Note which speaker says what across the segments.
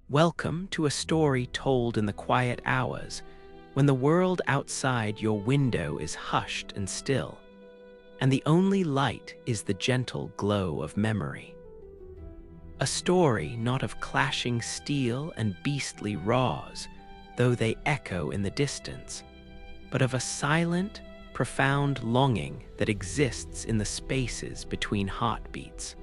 Speaker 1: Welcome to a story told in the quiet hours, when the world outside your window is hushed and still, and the only light is the gentle glow of memory. A story not of clashing steel and beastly roars, though they echo in the distance, but of a silent, profound longing that exists in the spaces between heartbeats.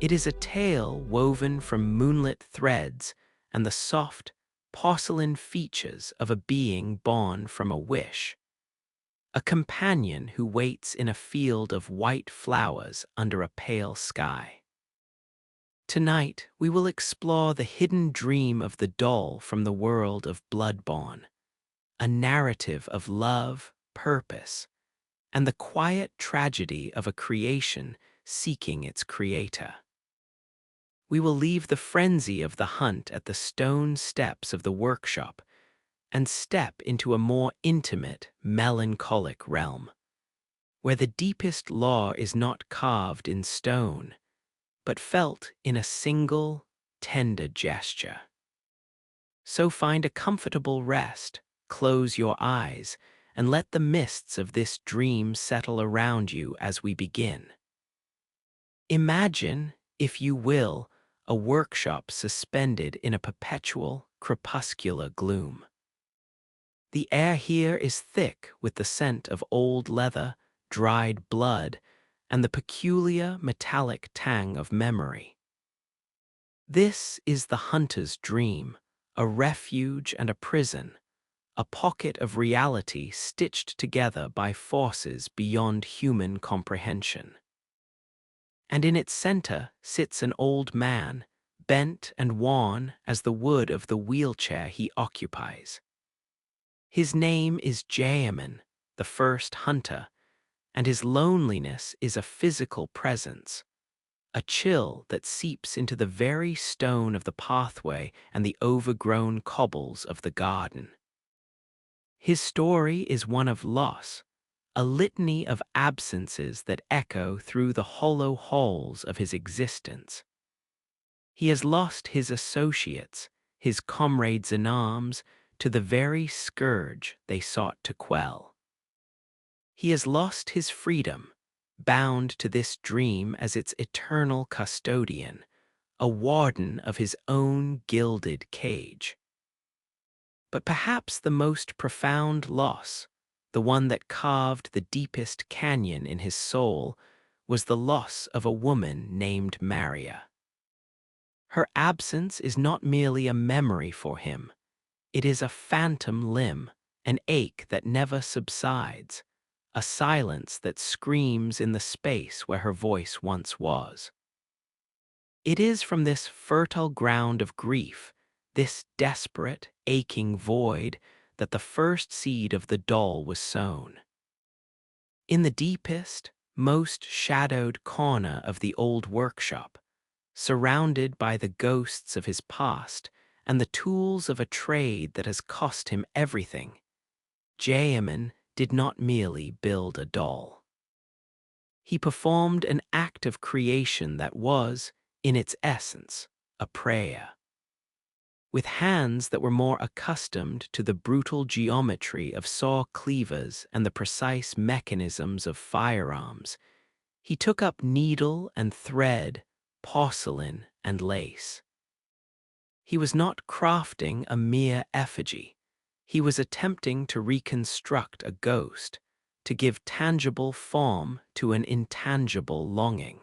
Speaker 1: It is a tale woven from moonlit threads and the soft, porcelain features of a being born from a wish. A companion who waits in a field of white flowers under a pale sky. Tonight, we will explore the hidden dream of the doll from the world of Bloodborne, a narrative of love, purpose, and the quiet tragedy of a creation seeking its creator. We will leave the frenzy of the hunt at the stone steps of the workshop and step into a more intimate, melancholic realm, where the deepest law is not carved in stone, but felt in a single, tender gesture. So find a comfortable rest, close your eyes, and let the mists of this dream settle around you as we begin. Imagine, if you will, a workshop suspended in a perpetual, crepuscular gloom. The air here is thick with the scent of old leather, dried blood, and the peculiar metallic tang of memory. This is the hunter's dream, a refuge and a prison, a pocket of reality stitched together by forces beyond human comprehension. And in its center sits an old man, bent and worn as the wood of the wheelchair he occupies. His name is Gehrman, the first hunter, and his loneliness is a physical presence, a chill that seeps into the very stone of the pathway and the overgrown cobbles of the garden. His story is one of loss, a litany of absences that echo through the hollow halls of his existence. He has lost his associates, his comrades in arms, to the very scourge they sought to quell. He has lost his freedom, bound to this dream as its eternal custodian, a warden of his own gilded cage. But perhaps the most profound loss, the one that carved the deepest canyon in his soul, was the loss of a woman named Maria. Her absence is not merely a memory for him. It is a phantom limb, an ache that never subsides, a silence that screams in the space where her voice once was. It is from this fertile ground of grief, this desperate, aching void, that the first seed of the doll was sown. In the deepest, most shadowed corner of the old workshop, surrounded by the ghosts of his past and the tools of a trade that has cost him everything, Gehrman did not merely build a doll. He performed an act of creation that was, in its essence, a prayer. With hands that were more accustomed to the brutal geometry of saw cleavers and the precise mechanisms of firearms, he took up needle and thread, porcelain and lace. He was not crafting a mere effigy. He was attempting to reconstruct a ghost, to give tangible form to an intangible longing.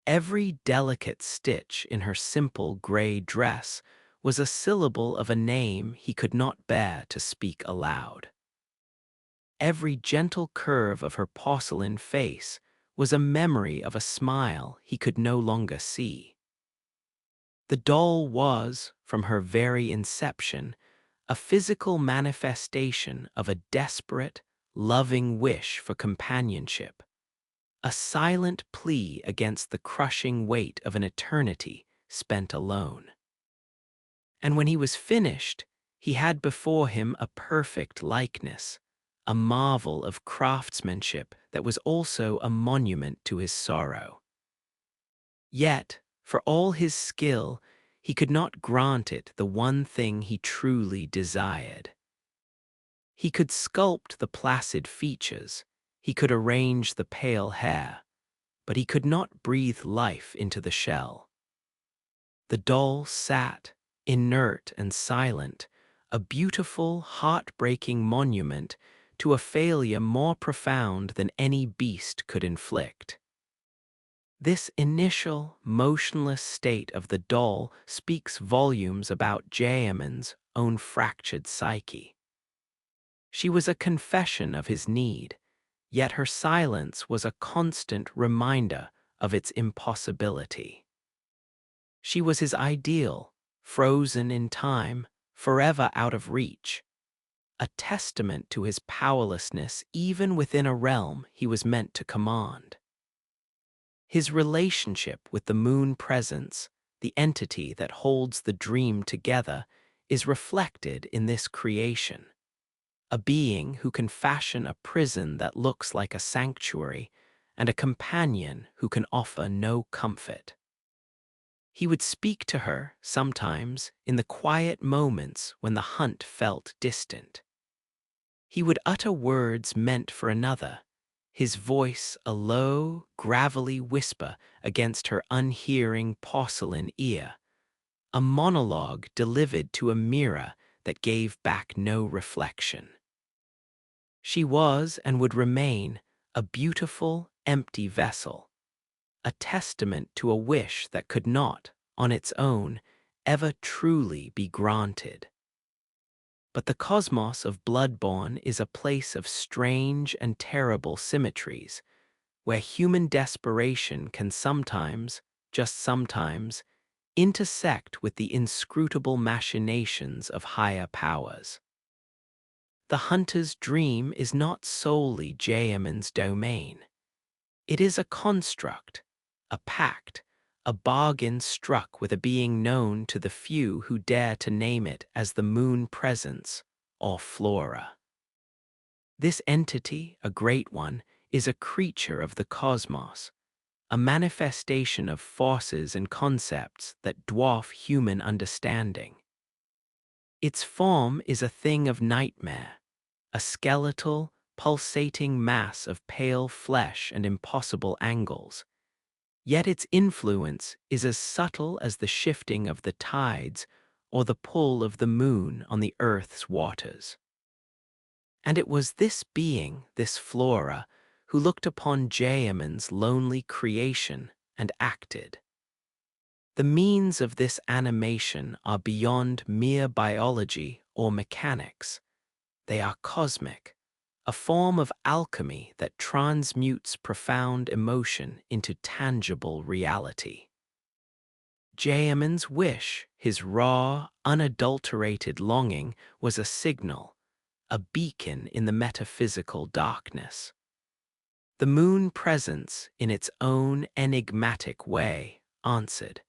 Speaker 1: Every delicate stitch in her simple gray dress was a syllable of a name he could not bear to speak aloud. Every gentle curve of her porcelain face was a memory of a smile he could no longer see. The doll was, from her very inception, a physical manifestation of a desperate, loving wish for companionship, a silent plea against the crushing weight of an eternity spent alone. And when he was finished, he had before him a perfect likeness, a marvel of craftsmanship that was also a monument to his sorrow. Yet, for all his skill, he could not grant it the one thing he truly desired. He could sculpt the placid features, he could arrange the pale hair, but he could not breathe life into the shell. The doll sat, inert and silent, a beautiful, heartbreaking monument to a failure more profound than any beast could inflict. This initial, motionless state of the doll speaks volumes about Gehrman's own fractured psyche. She was a confession of his need, yet her silence was a constant reminder of its impossibility. She was his ideal, frozen in time, forever out of reach, a testament to his powerlessness even within a realm he was meant to command. His relationship with the moon presence, the entity that holds the dream together, is reflected in this creation. A being who can fashion a prison that looks like a sanctuary, and a companion who can offer no comfort. He would speak to her, sometimes, in the quiet moments when the hunt felt distant. He would utter words meant for another, his voice a low, gravelly whisper against her unhearing porcelain ear, a monologue delivered to a mirror that gave back no reflection. She was and would remain a beautiful, empty vessel, a testament to a wish that could not, on its own, ever truly be granted. But the cosmos of Bloodborne is a place of strange and terrible symmetries, where human desperation can sometimes, just sometimes, intersect with the inscrutable machinations of higher powers. The hunter's dream is not solely Gehrman's domain. It is a construct, a pact, a bargain struck with a being known to the few who dare to name it as the moon presence or flora. This entity, a great one, is a creature of the cosmos, a manifestation of forces and concepts that dwarf human understanding. Its form is a thing of nightmare, a skeletal, pulsating mass of pale flesh and impossible angles. Yet its influence is as subtle as the shifting of the tides or the pull of the moon on the earth's waters. And it was this being, this flora, who looked upon Gehrman's lonely creation and acted. The means of this animation are beyond mere biology or mechanics. They are cosmic, a form of alchemy that transmutes profound emotion into tangible reality. Gehrman's wish, his raw, unadulterated longing, was a signal, a beacon in the metaphysical darkness. The moon presence, in its own enigmatic way, answered.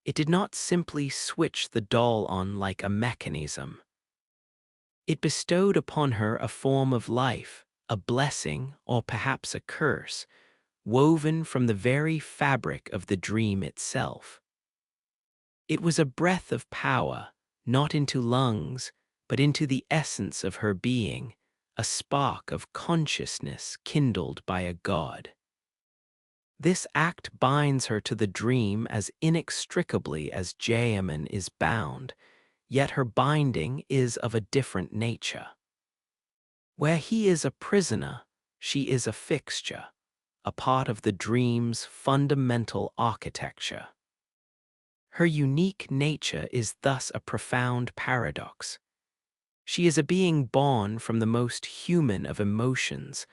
Speaker 1: It did not simply switch the doll on like a mechanism. It bestowed upon her a form of life, a blessing or perhaps a curse, woven from the very fabric of the dream itself. It was a breath of power, not into lungs, but into the essence of her being, a spark of consciousness kindled by a god. This act binds her to the dream as inextricably as Gehrman is bound, yet her binding is of a different nature. Where he is a prisoner, she is a fixture, a part of the dream's fundamental architecture. Her unique nature is thus a profound paradox. She is a being born from the most human of emotions,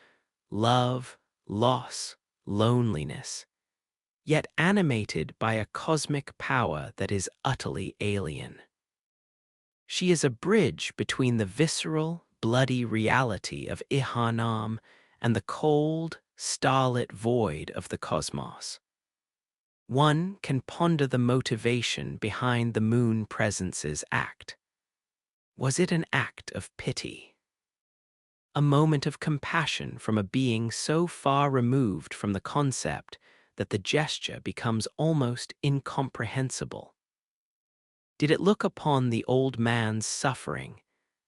Speaker 1: love, loss, loneliness, yet animated by a cosmic power that is utterly alien. She is a bridge between the visceral, bloody reality of Gehrman and the cold, starlit void of the cosmos. One can ponder the motivation behind the moon presence's act. Was it an act of pity? A moment of compassion from a being so far removed from the concept that the gesture becomes almost incomprehensible? did it look upon the old man's suffering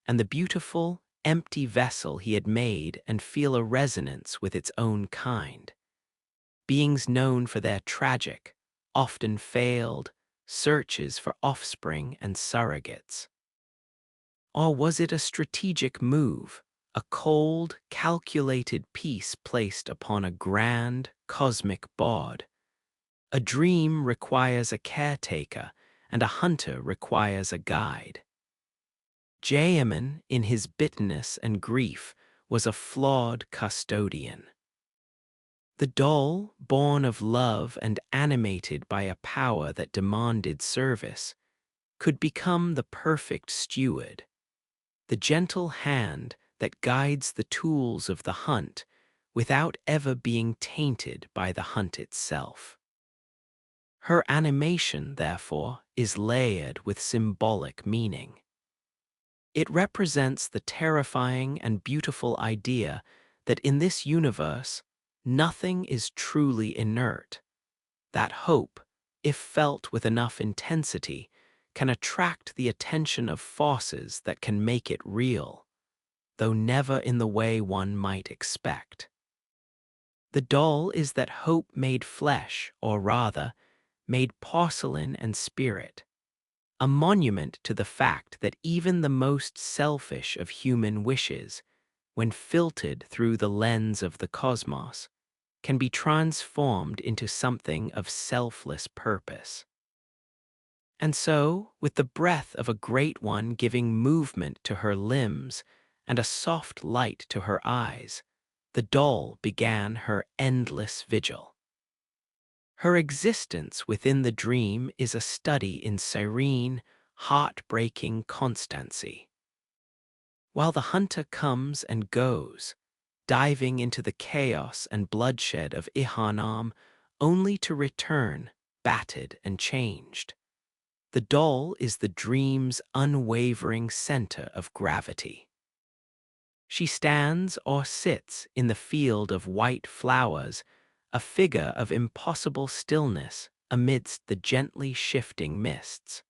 Speaker 1: and the beautiful, empty vessel he had made and feel a resonance with its own kind, beings known for their tragic, often failed, searches for offspring and surrogates. Or was it a strategic move, a cold, calculated piece placed upon a grand, cosmic board? A dream requires a caretaker, and a hunter requires a guide. Gehrman, in his bitterness and grief, was a flawed custodian. The doll, born of love and animated by a power that demanded service, could become the perfect steward, the gentle hand that guides the tools of the hunt without ever being tainted by the hunt itself. Her animation, therefore, is layered with symbolic meaning. It represents the terrifying and beautiful idea that in this universe, nothing is truly inert, that hope, if felt with enough intensity, can attract the attention of forces that can make it real, though never in the way one might expect. The doll is that hope made flesh, or rather, made porcelain and spirit, a monument to the fact that even the most selfish of human wishes, when filtered through the lens of the cosmos, can be transformed into something of selfless purpose. And so, with the breath of a great one giving movement to her limbs and a soft light to her eyes, the doll began her endless vigil. Her existence within the dream is a study in serene, heart-breaking constancy. While the hunter comes and goes, diving into the chaos and bloodshed of Gehrman only to return, battered and changed, the doll is the dream's unwavering center of gravity. She stands or sits in the field of white flowers, a figure of impossible stillness amidst the gently shifting mists.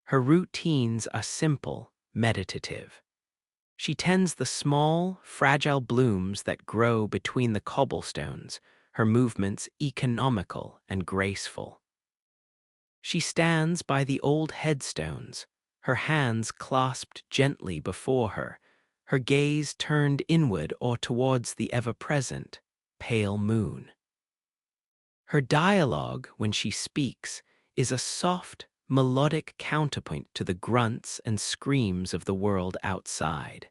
Speaker 1: Her routines are simple, meditative. She tends the small, fragile blooms that grow between the cobblestones, her movements economical and graceful. She stands by the old headstones, her hands clasped gently before her gaze turned inward or towards the ever-present, pale moon. Her dialogue, when she speaks, is a soft, melodic counterpoint to the grunts and screams of the world outside.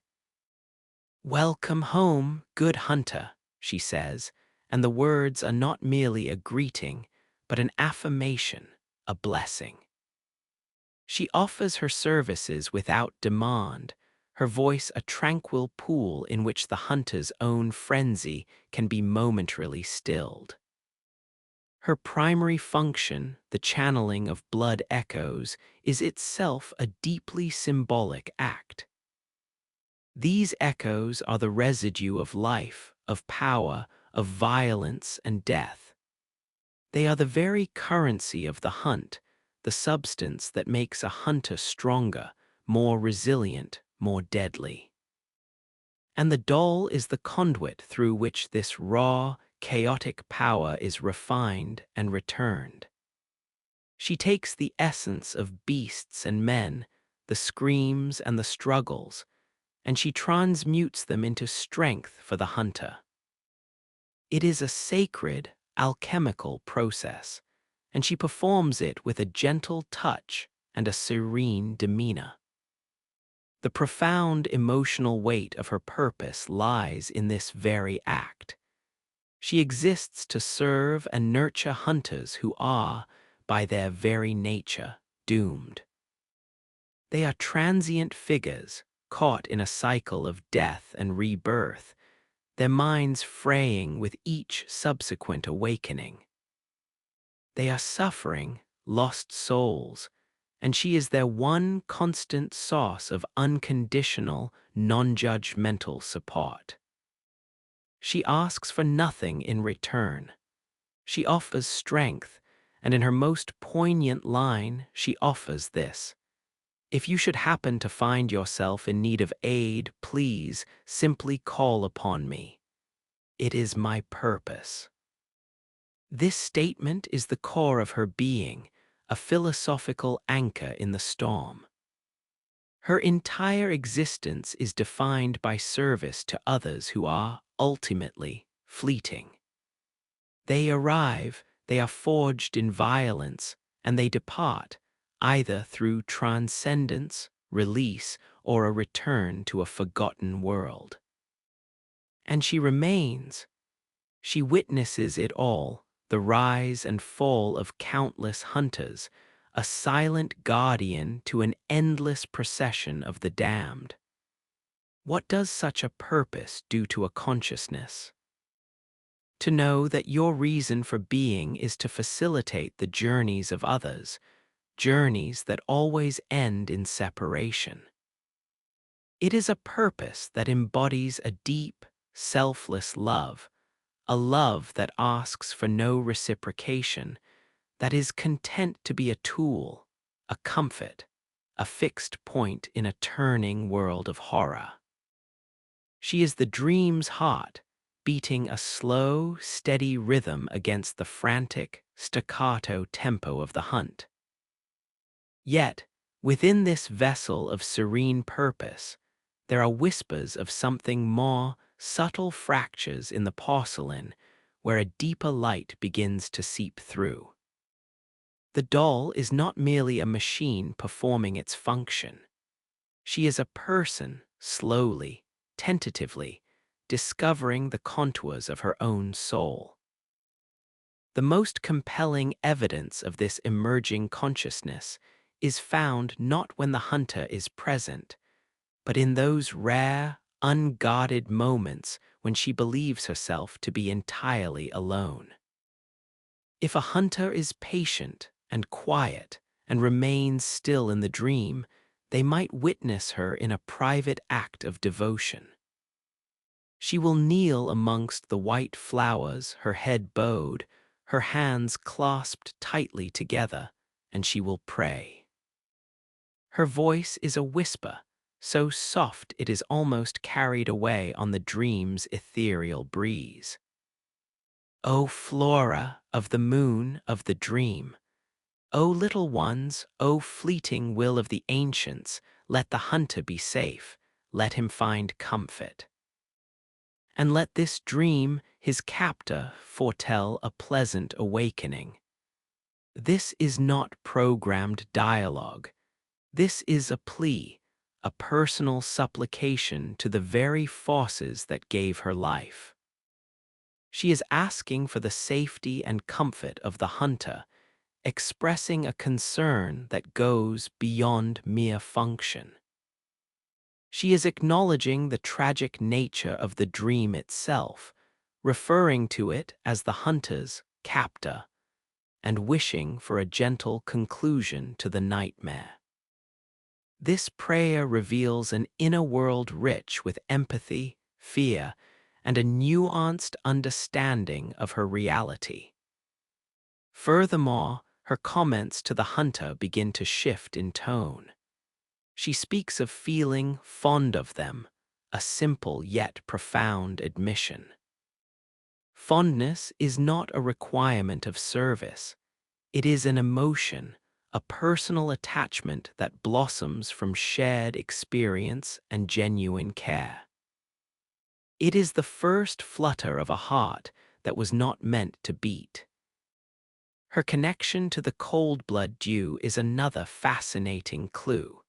Speaker 1: "Welcome home, good hunter," she says, and the words are not merely a greeting, but an affirmation, a blessing. She offers her services without demand, her voice a tranquil pool in which the hunter's own frenzy can be momentarily stilled. Her primary function, the channeling of blood echoes, is itself a deeply symbolic act. These echoes are the residue of life, of power, of violence and death. They are the very currency of the hunt, the substance that makes a hunter stronger, more resilient, more deadly. And the doll is the conduit through which this raw, chaotic power is refined and returned. She takes the essence of beasts and men, the screams and the struggles, and she transmutes them into strength for the hunter. It is a sacred, alchemical process, and she performs it with a gentle touch and a serene demeanor. The profound emotional weight of her purpose lies in this very act. She exists to serve and nurture hunters who are, by their very nature, doomed. They are transient figures, caught in a cycle of death and rebirth, their minds fraying with each subsequent awakening. They are suffering, lost souls, and she is their one constant source of unconditional, non-judgmental support. She asks for nothing in return. She offers strength, and in her most poignant line, she offers this: "If you should happen to find yourself in need of aid, please simply call upon me. It is my purpose." This statement is the core of her being, a philosophical anchor in the storm. Her entire existence is defined by service to others who are, ultimately, fleeting. They arrive, they are forged in violence, and they depart, either through transcendence, release, or a return to a forgotten world. And she remains. She witnesses it all, the rise and fall of countless hunters, a silent guardian to an endless procession of the damned. What does such a purpose do to a consciousness? To know that your reason for being is to facilitate the journeys of others, journeys that always end in separation. It is a purpose that embodies a deep, selfless love, a love that asks for no reciprocation, that is content to be a tool, a comfort, a fixed point in a turning world of horror. She is the dream's heart, beating a slow, steady rhythm against the frantic, staccato tempo of the hunt. Yet, within this vessel of serene purpose, there are whispers of something more, subtle fractures in the porcelain, where a deeper light begins to seep through. The doll is not merely a machine performing its function. She is a person, slowly, tentatively, discovering the contours of her own soul. The most compelling evidence of this emerging consciousness is found not when the hunter is present, but in those rare, unguarded moments when she believes herself to be entirely alone. If a hunter is patient and quiet and remains still in the dream, they might witness her in a private act of devotion. She will kneel amongst the white flowers, her head bowed, her hands clasped tightly together, and she will pray. Her voice is a whisper, so soft it is almost carried away on the dream's ethereal breeze. O flora of the moon of the dream, O little ones, O fleeting will of the ancients, let the hunter be safe, let him find comfort. And let this dream, his captor, foretell a pleasant awakening. This is not programmed dialogue. This is a plea, a personal supplication to the very forces that gave her life. She is asking for the safety and comfort of the hunter, expressing a concern that goes beyond mere function. She is acknowledging the tragic nature of the dream itself, referring to it as the hunter's captor, and wishing for a gentle conclusion to the nightmare. This prayer reveals an inner world rich with empathy, fear, and a nuanced understanding of her reality. Furthermore, her comments to the hunter begin to shift in tone. She speaks of feeling fond of them, a simple yet profound admission. Fondness is not a requirement of service. It is an emotion, a personal attachment that blossoms from shared experience and genuine care. It is the first flutter of a heart that was not meant to beat. Her connection to the cold blood dew is another fascinating clue.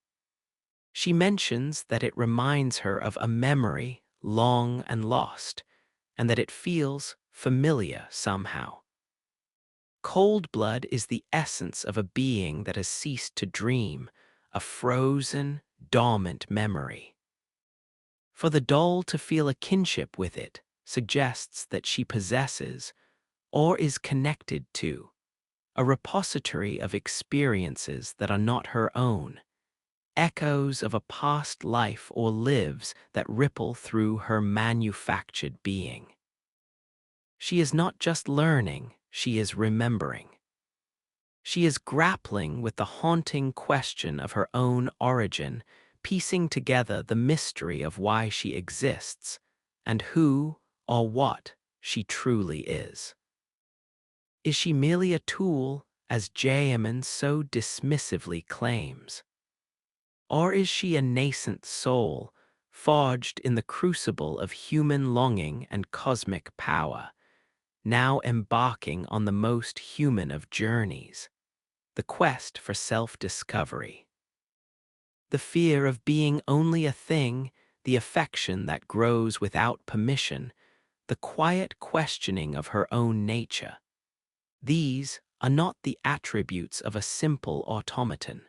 Speaker 1: She mentions that it reminds her of a memory long and lost, and that it feels familiar somehow. Cold blood is the essence of a being that has ceased to dream, a frozen, dormant memory. For the doll to feel a kinship with it suggests that she possesses, or is connected to, a repository of experiences that are not her own, echoes of a past life or lives that ripple through her manufactured being. She is not just learning, she is remembering. She is grappling with the haunting question of her own origin, piecing together the mystery of why she exists and who or what she truly is. Is she merely a tool, as Gehrman so dismissively claims? Or is she a nascent soul, forged in the crucible of human longing and cosmic power, now embarking on the most human of journeys, the quest for self-discovery? The fear of being only a thing, the affection that grows without permission, the quiet questioning of her own nature. These are not the attributes of a simple automaton.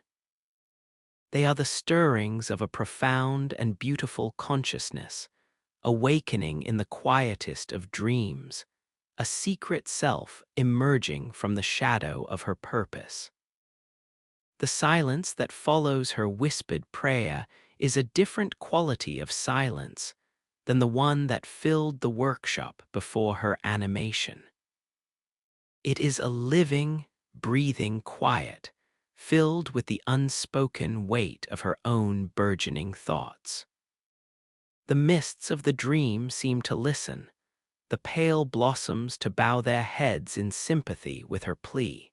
Speaker 1: They are the stirrings of a profound and beautiful consciousness, awakening in the quietest of dreams, a secret self emerging from the shadow of her purpose. The silence that follows her whispered prayer is a different quality of silence than the one that filled the workshop before her animation. It is a living, breathing quiet, filled with the unspoken weight of her own burgeoning thoughts. The mists of the dream seem to listen, the pale blossoms to bow their heads in sympathy with her plea.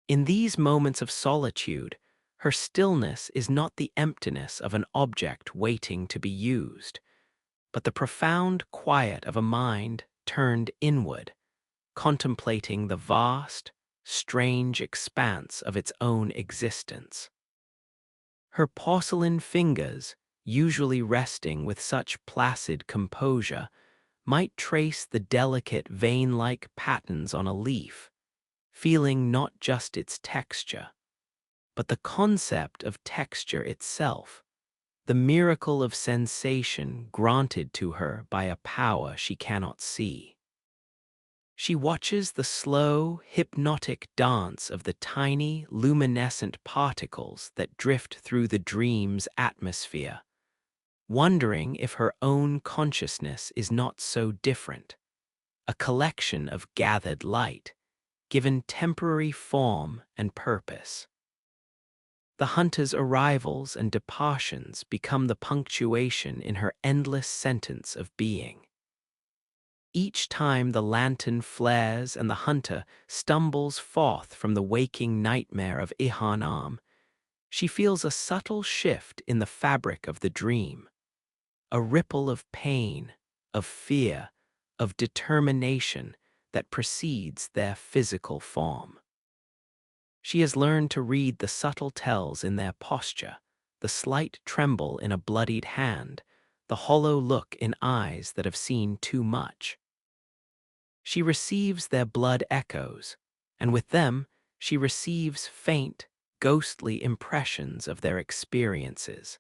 Speaker 1: In these moments of solitude, her stillness is not the emptiness of an object waiting to be used, but the profound quiet of a mind turned inward, contemplating the vast, strange expanse of its own existence. Her porcelain fingers, usually resting with such placid composure, might trace the delicate vein-like patterns on a leaf, feeling not just its texture, but the concept of texture itself, the miracle of sensation granted to her by a power she cannot see. She watches the slow, hypnotic dance of the tiny, luminescent particles that drift through the dream's atmosphere, wondering if her own consciousness is not so different, a collection of gathered light, given temporary form and purpose. The hunter's arrivals and departions become the punctuation in her endless sentence of being. Each time the lantern flares and the hunter stumbles forth from the waking nightmare of Gehrman, she feels a subtle shift in the fabric of the dream, a ripple of pain, of fear, of determination that precedes their physical form. She has learned to read the subtle tells in their posture, the slight tremble in a bloodied hand, the hollow look in eyes that have seen too much. She receives their blood echoes, and with them she receives faint, ghostly impressions of their experiences.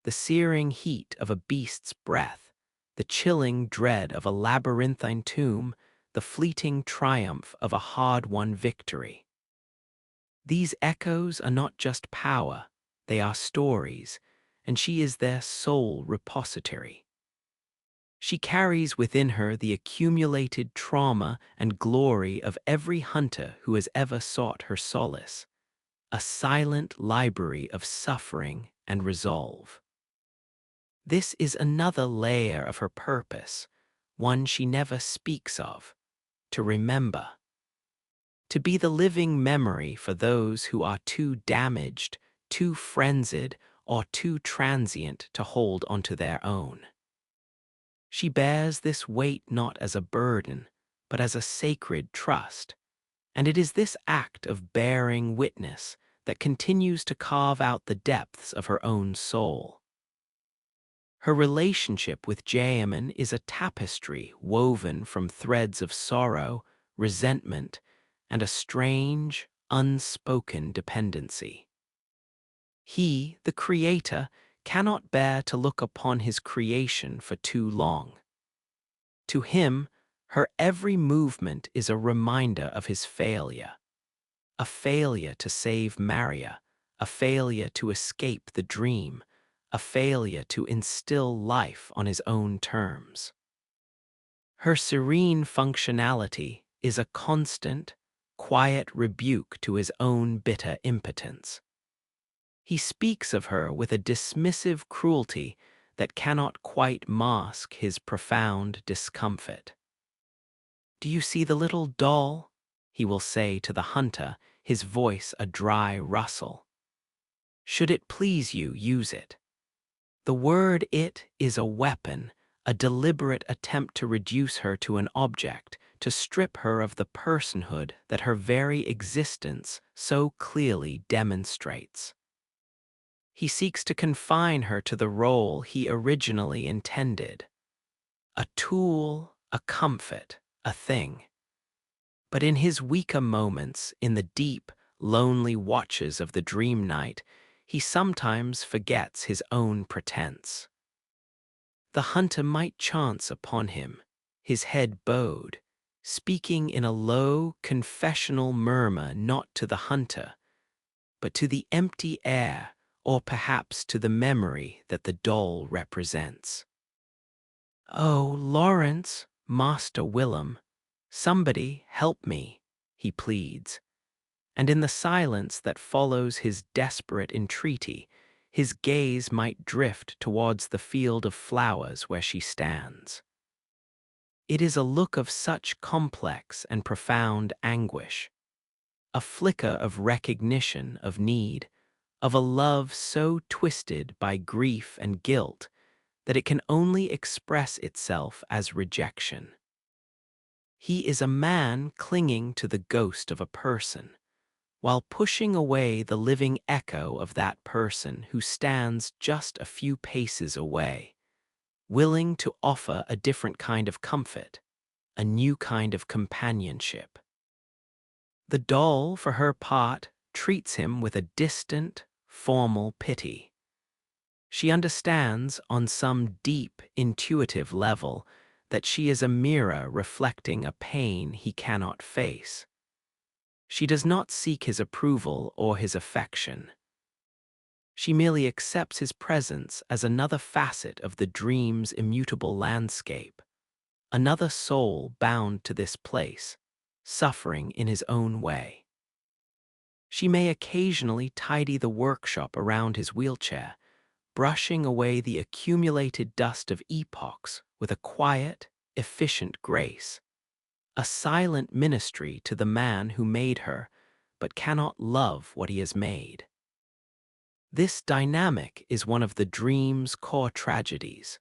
Speaker 1: The searing heat of a beast's breath, the chilling dread of a labyrinthine tomb, the fleeting triumph of a hard-won victory. These echoes are not just power, they are stories, and she is their sole repository. She carries within her the accumulated trauma and glory of every hunter who has ever sought her solace, a silent library of suffering and resolve. This is another layer of her purpose, one she never speaks of, to remember. To be the living memory for those who are too damaged, too frenzied, or too transient to hold onto their own. She bears this weight not as a burden, but as a sacred trust, and it is this act of bearing witness that continues to carve out the depths of her own soul. Her relationship with Gehrman is a tapestry woven from threads of sorrow, resentment, and a strange, unspoken dependency. He, the creator, cannot bear to look upon his creation for too long. To him, her every movement is a reminder of his failure. A failure to save Maria, a failure to escape the dream, a failure to instill life on his own terms. Her serene functionality is a constant, quiet rebuke to his own bitter impotence. He speaks of her with a dismissive cruelty that cannot quite mask his profound discomfort. "Do you see the little doll?" he will say to the hunter, his voice a dry rustle. "Should it please you, use it." The word "it" is a weapon, a deliberate attempt to reduce her to an object, to strip her of the personhood that her very existence so clearly demonstrates. He seeks to confine her to the role he originally intended. A tool, a comfort, a thing. But in his weaker moments, in the deep, lonely watches of the dream night, he sometimes forgets his own pretense. The hunter might chance upon him, his head bowed, speaking in a low, confessional murmur not to the hunter, but to the empty air, or perhaps to the memory that the doll represents. "Oh, Lawrence, Master Willem, somebody help me," he pleads, and in the silence that follows his desperate entreaty, his gaze might drift towards the field of flowers where she stands. It is a look of such complex and profound anguish, a flicker of recognition of need, of a love so twisted by grief and guilt that it can only express itself as rejection. He is a man clinging to the ghost of a person, while pushing away the living echo of that person who stands just a few paces away, willing to offer a different kind of comfort, a new kind of companionship. The doll, for her part, treats him with a distant, formal pity. She understands, on some deep, intuitive level, that she is a mirror reflecting a pain he cannot face. She does not seek his approval or his affection. She merely accepts his presence as another facet of the dream's immutable landscape, another soul bound to this place, suffering in his own way. She may occasionally tidy the workshop around his wheelchair, brushing away the accumulated dust of epochs with a quiet, efficient grace, a silent ministry to the man who made her, but cannot love what he has made. This dynamic is one of the dream's core tragedies.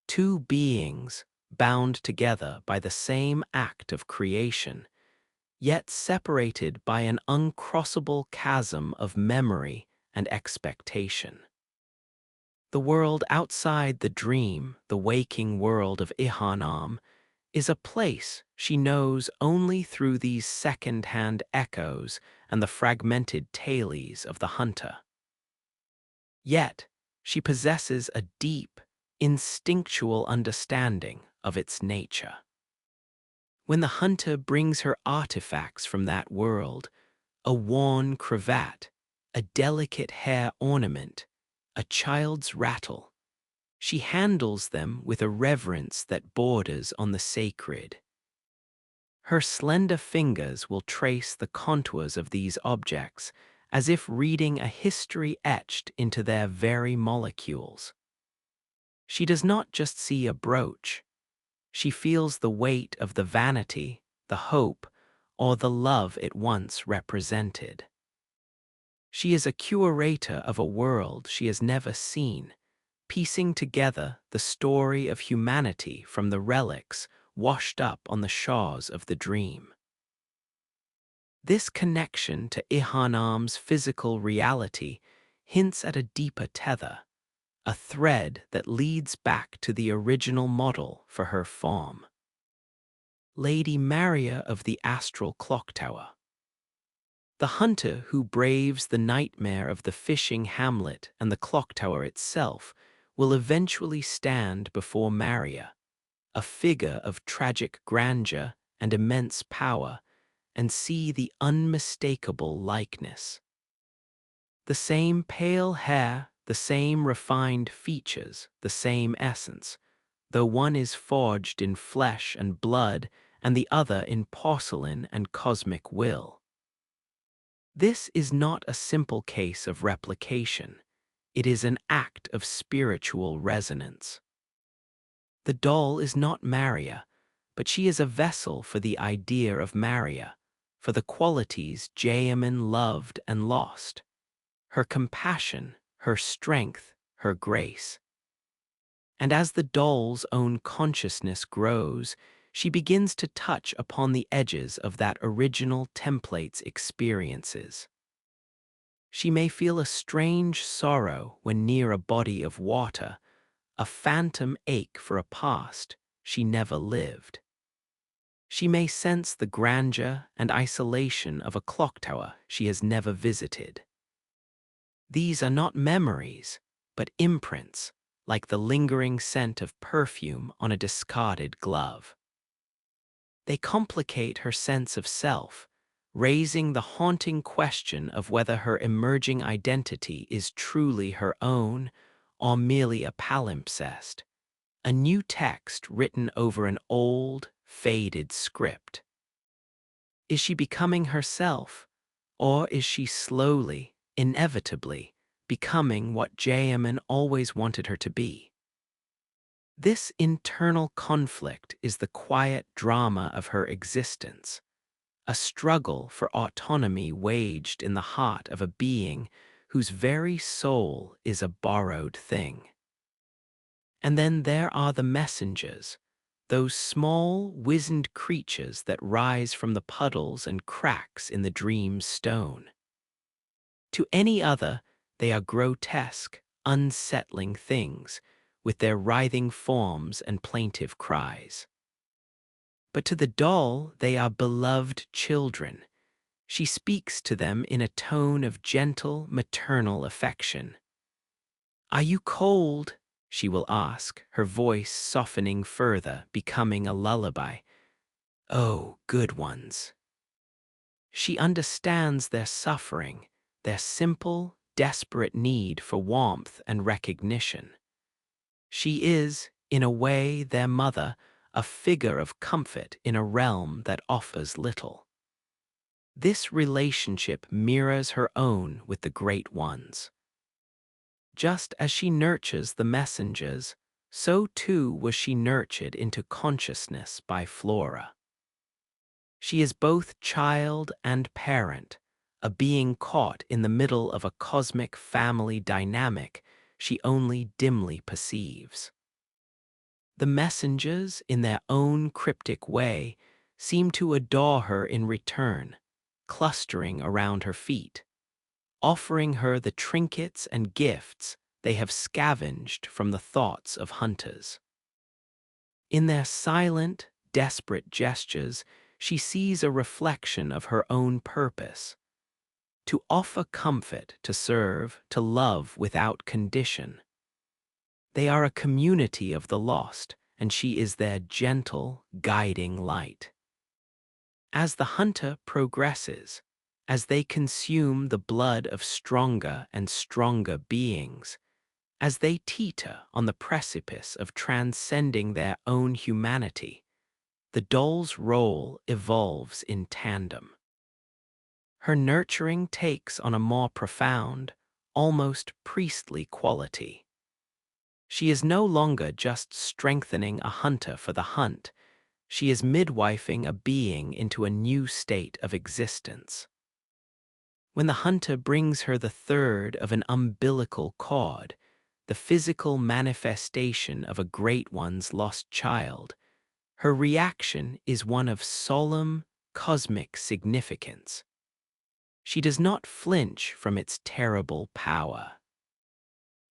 Speaker 1: Two beings, bound together by the same act of creation, yet separated by an uncrossable chasm of memory and expectation. The world outside the dream, the waking world of Gehrman, is a place she knows only through these second-hand echoes and the fragmented tales of the hunter. Yet, she possesses a deep, instinctual understanding of its nature. When the hunter brings her artifacts from that world, a worn cravat, a delicate hair ornament, a child's rattle, she handles them with a reverence that borders on the sacred. Her slender fingers will trace the contours of these objects as if reading a history etched into their very molecules. She does not just see a brooch. She feels the weight of the vanity, the hope, or the love it once represented. She is a curator of a world she has never seen, piecing together the story of humanity from the relics washed up on the shores of the dream. This connection to Gehrman's physical reality hints at a deeper tether, a thread that leads back to the original model for her form. Lady Maria of the Astral Clock Tower. The hunter who braves the nightmare of the fishing hamlet and the clock tower itself will eventually stand before Maria, a figure of tragic grandeur and immense power, and see the unmistakable likeness. The same pale hair, the same refined features, the same essence, though one is forged in flesh and blood and the other in porcelain and cosmic will. This is not a simple case of replication. It is an act of spiritual resonance. The doll is not Maria, but she is a vessel for the idea of Maria, for the qualities Gehrman loved and lost, her compassion, her strength, her grace. And as the doll's own consciousness grows, she begins to touch upon the edges of that original template's experiences. She may feel a strange sorrow when near a body of water, a phantom ache for a past she never lived. She may sense the grandeur and isolation of a clock tower she has never visited. These are not memories, but imprints, like the lingering scent of perfume on a discarded glove. They complicate her sense of self, raising the haunting question of whether her emerging identity is truly her own or merely a palimpsest, a new text written over an old, faded script. Is she becoming herself, or is she slowly, inevitably, becoming what Gehrman always wanted her to be? This internal conflict is the quiet drama of her existence, a struggle for autonomy waged in the heart of a being whose very soul is a borrowed thing. And then there are the messengers, those small, wizened creatures that rise from the puddles and cracks in the dream's stone. To any other, they are grotesque, unsettling things, with their writhing forms and plaintive cries. But to the doll, they are beloved children. She speaks to them in a tone of gentle, maternal affection. "Are you cold?" she will ask, her voice softening further, becoming a lullaby. "Oh, good ones." She understands their suffering, their simple, desperate need for warmth and recognition. She is, in a way, their mother, a figure of comfort in a realm that offers little. This relationship mirrors her own with the great ones. Just as she nurtures the messengers, so too was she nurtured into consciousness by Flora. She is both child and parent, a being caught in the middle of a cosmic family dynamic she only dimly perceives. The messengers, in their own cryptic way, seem to adore her in return, clustering around her feet, offering her the trinkets and gifts they have scavenged from the thoughts of hunters. In their silent, desperate gestures, she sees a reflection of her own purpose: to offer comfort, to serve, to love without condition. They are a community of the lost, and she is their gentle, guiding light. As the hunter progresses, as they consume the blood of stronger and stronger beings, as they teeter on the precipice of transcending their own humanity, the doll's role evolves in tandem. Her nurturing takes on a more profound, almost priestly quality. She is no longer just strengthening a hunter for the hunt, she is midwifing a being into a new state of existence. When the hunter brings her the third of an umbilical cord, the physical manifestation of a great one's lost child, her reaction is one of solemn, cosmic significance. She does not flinch from its terrible power.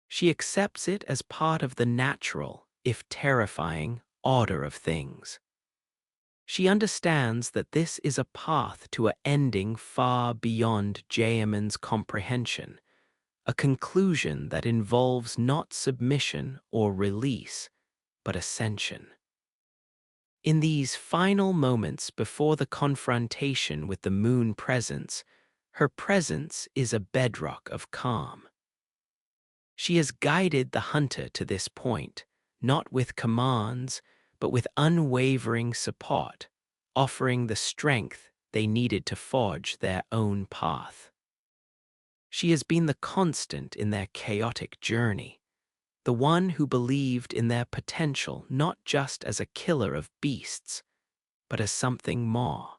Speaker 1: She accepts it as part of the natural, if terrifying, order of things. She understands that this is a path to an ending far beyond Gehrman's comprehension, a conclusion that involves not submission or release, but ascension. In these final moments before the confrontation with the moon presence, her presence is a bedrock of calm. She has guided the hunter to this point, not with commands, but with unwavering support, offering the strength they needed to forge their own path. She has been the constant in their chaotic journey, the one who believed in their potential not just as a killer of beasts, but as something more.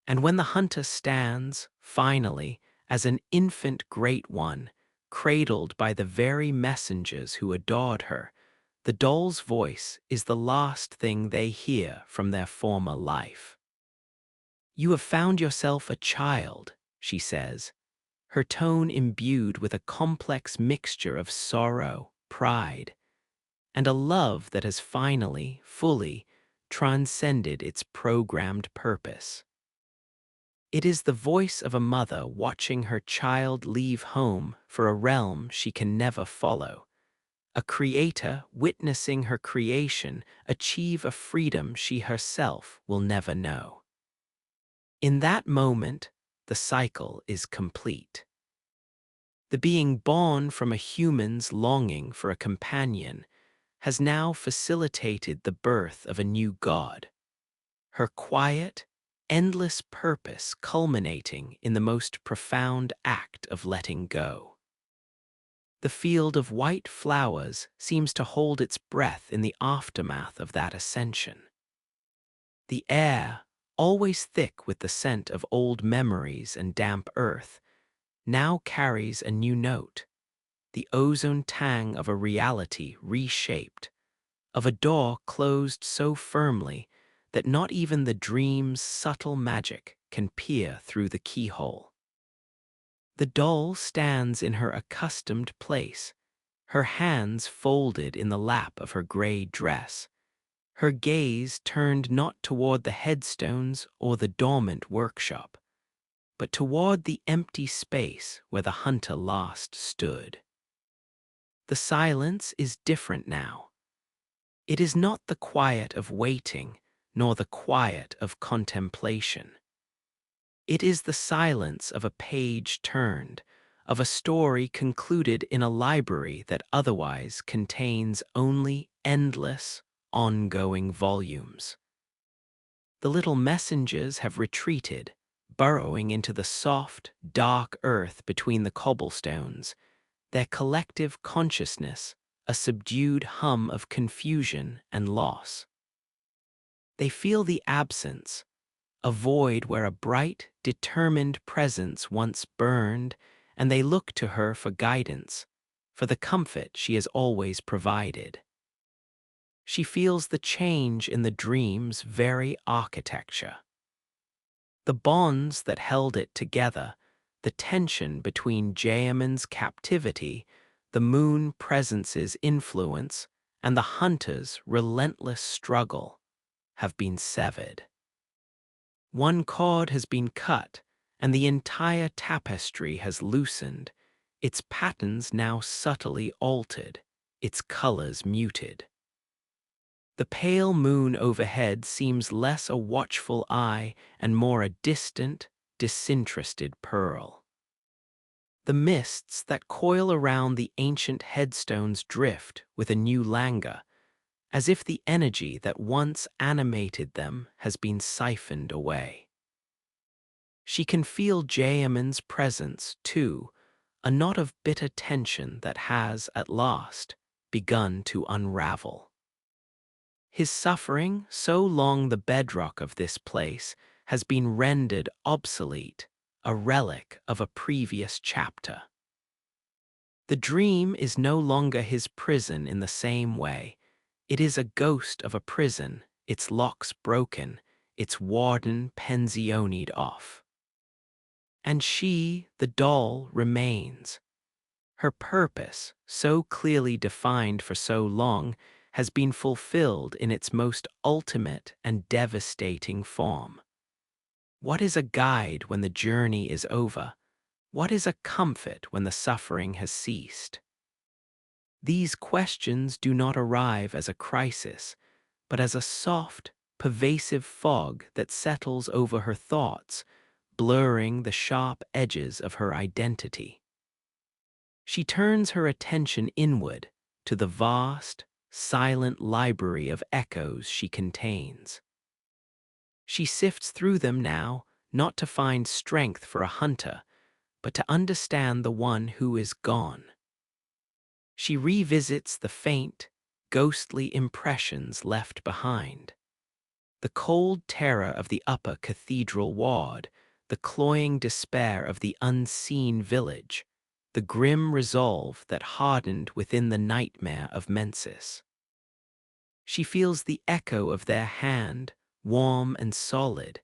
Speaker 1: And when the hunter stands, finally, as an infant great one, cradled by the very messengers who adored her, the doll's voice is the last thing they hear from their former life. "You have found yourself a child," she says, her tone imbued with a complex mixture of sorrow, pride, and a love that has finally, fully, transcended its programmed purpose. It is the voice of a mother watching her child leave home for a realm she can never follow, a creator witnessing her creation achieve a freedom she herself will never know. In that moment, the cycle is complete. The being born from a human's longing for a companion has now facilitated the birth of a new god, her quiet, endless purpose culminating in the most profound act of letting go. The field of white flowers seems to hold its breath in the aftermath of that ascension. The air, always thick with the scent of old memories and damp earth, now carries a new note, the ozone tang of a reality reshaped, of a door closed so firmly that not even the dream's subtle magic can peer through the keyhole. The doll stands in her accustomed place, her hands folded in the lap of her gray dress, her gaze turned not toward the headstones or the dormant workshop, but toward the empty space where the hunter last stood. The silence is different now. It is not the quiet of waiting, nor the quiet of contemplation. It is the silence of a page turned, of a story concluded in a library that otherwise contains only endless, ongoing volumes. The little messengers have retreated, burrowing into the soft, dark earth between the cobblestones, their collective consciousness a subdued hum of confusion and loss. They feel the absence, a void where a bright, determined presence once burned, and they look to her for guidance, for the comfort she has always provided. She feels the change in the dream's very architecture. The bonds that held it together, the tension between Gehrman's captivity, the moon presence's influence, and the hunter's relentless struggle, have been severed. One cord has been cut, and the entire tapestry has loosened, its patterns now subtly altered, its colors muted. The pale moon overhead seems less a watchful eye and more a distant, disinterested pearl. The mists that coil around the ancient headstones drift with a new languor, as if the energy that once animated them has been siphoned away. She can feel Gehrman's presence, too, a knot of bitter tension that has, at last, begun to unravel. His suffering, so long the bedrock of this place, has been rendered obsolete, a relic of a previous chapter. The dream is no longer his prison in the same way. It is a ghost of a prison, its locks broken, its warden pensioned off. And she, the doll, remains. Her purpose, so clearly defined for so long, has been fulfilled in its most ultimate and devastating form. What is a guide when the journey is over? What is a comfort when the suffering has ceased? These questions do not arrive as a crisis, but as a soft, pervasive fog that settles over her thoughts, blurring the sharp edges of her identity. She turns her attention inward to the vast, silent library of echoes she contains. She sifts through them now, not to find strength for a hunter, but to understand the one who is gone. She revisits the faint, ghostly impressions left behind. The cold terror of the upper cathedral ward, the cloying despair of the unseen village, the grim resolve that hardened within the nightmare of Mensis. She feels the echo of their hand, warm and solid,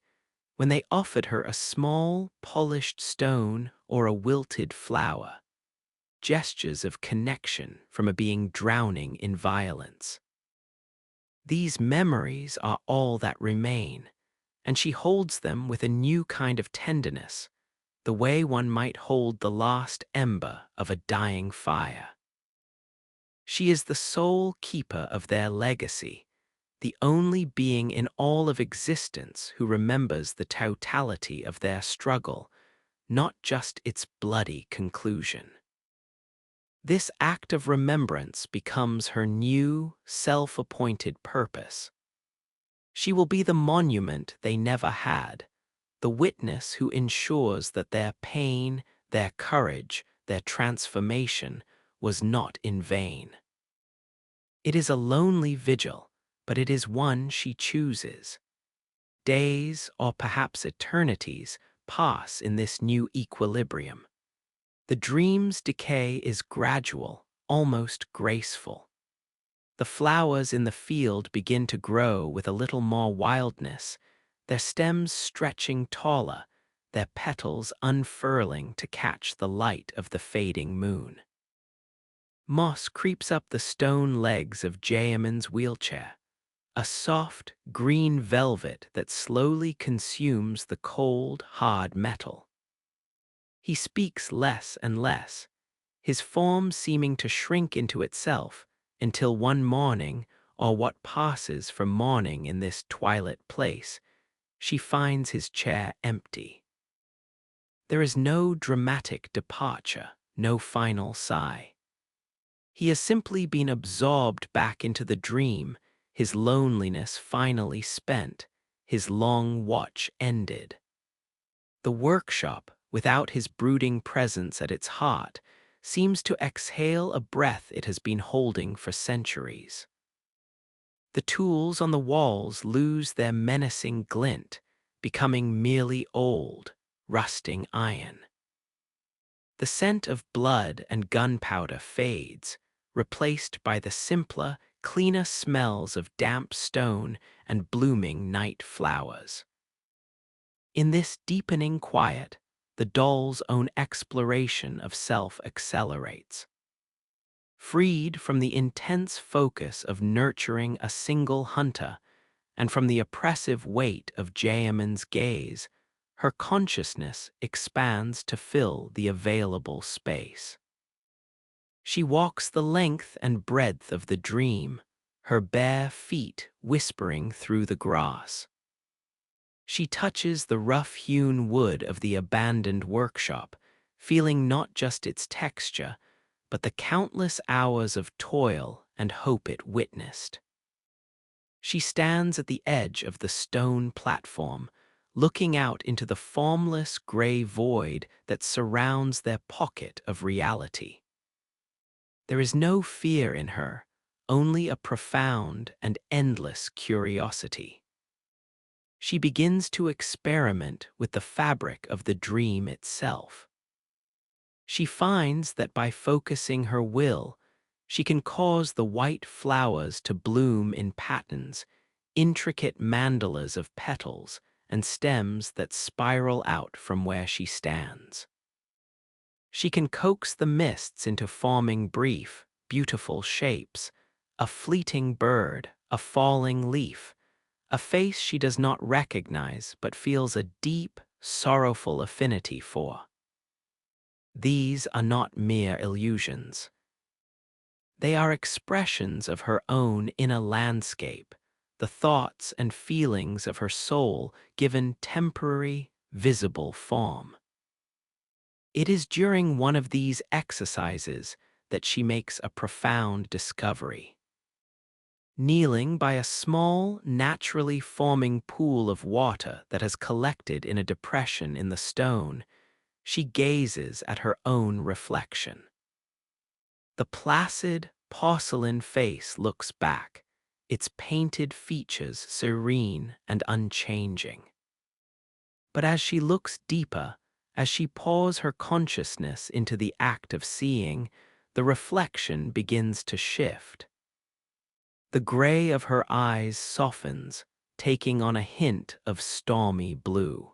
Speaker 1: when they offered her a small, polished stone or a wilted flower, gestures of connection from a being drowning in violence. These memories are all that remain, and she holds them with a new kind of tenderness, the way one might hold the last ember of a dying fire. She is the sole keeper of their legacy, the only being in all of existence who remembers the totality of their struggle, not just its bloody conclusion. This act of remembrance becomes her new, self-appointed purpose. She will be the monument they never had, the witness who ensures that their pain, their courage, their transformation was not in vain. It is a lonely vigil, but it is one she chooses. Days, or perhaps eternities, pass in this new equilibrium. The dream's decay is gradual, almost graceful. The flowers in the field begin to grow with a little more wildness, their stems stretching taller, their petals unfurling to catch the light of the fading moon. Moss creeps up the stone legs of Gehrman's wheelchair, a soft, green velvet that slowly consumes the cold, hard metal. He speaks less and less, his form seeming to shrink into itself until one morning, or what passes for morning in this twilit place, she finds his chair empty. There is no dramatic departure, no final sigh. He has simply been absorbed back into the dream, his loneliness finally spent, his long watch ended. The workshop, without his brooding presence at its heart, seems to exhale a breath it has been holding for centuries. The tools on the walls lose their menacing glint, becoming merely old, rusting iron. The scent of blood and gunpowder fades, replaced by the simpler, cleaner smells of damp stone and blooming night flowers. In this deepening quiet, the doll's own exploration of self accelerates. Freed from the intense focus of nurturing a single hunter and from the oppressive weight of Gehrman's gaze, her consciousness expands to fill the available space. She walks the length and breadth of the dream, her bare feet whispering through the grass. She touches the rough-hewn wood of the abandoned workshop, feeling not just its texture, but the countless hours of toil and hope it witnessed. She stands at the edge of the stone platform, looking out into the formless gray void that surrounds their pocket of reality. There is no fear in her, only a profound and endless curiosity. She begins to experiment with the fabric of the dream itself. She finds that by focusing her will, she can cause the white flowers to bloom in patterns, intricate mandalas of petals and stems that spiral out from where she stands. She can coax the mists into forming brief, beautiful shapes, a fleeting bird, a falling leaf, a face she does not recognize but feels a deep, sorrowful affinity for. These are not mere illusions. They are expressions of her own inner landscape, the thoughts and feelings of her soul given temporary, visible form. It is during one of these exercises that she makes a profound discovery. Kneeling by a small, naturally forming pool of water that has collected in a depression in the stone, she gazes at her own reflection. The placid, porcelain face looks back, its painted features serene and unchanging. But as she looks deeper, as she pours her consciousness into the act of seeing, the reflection begins to shift. The gray of her eyes softens, taking on a hint of stormy blue.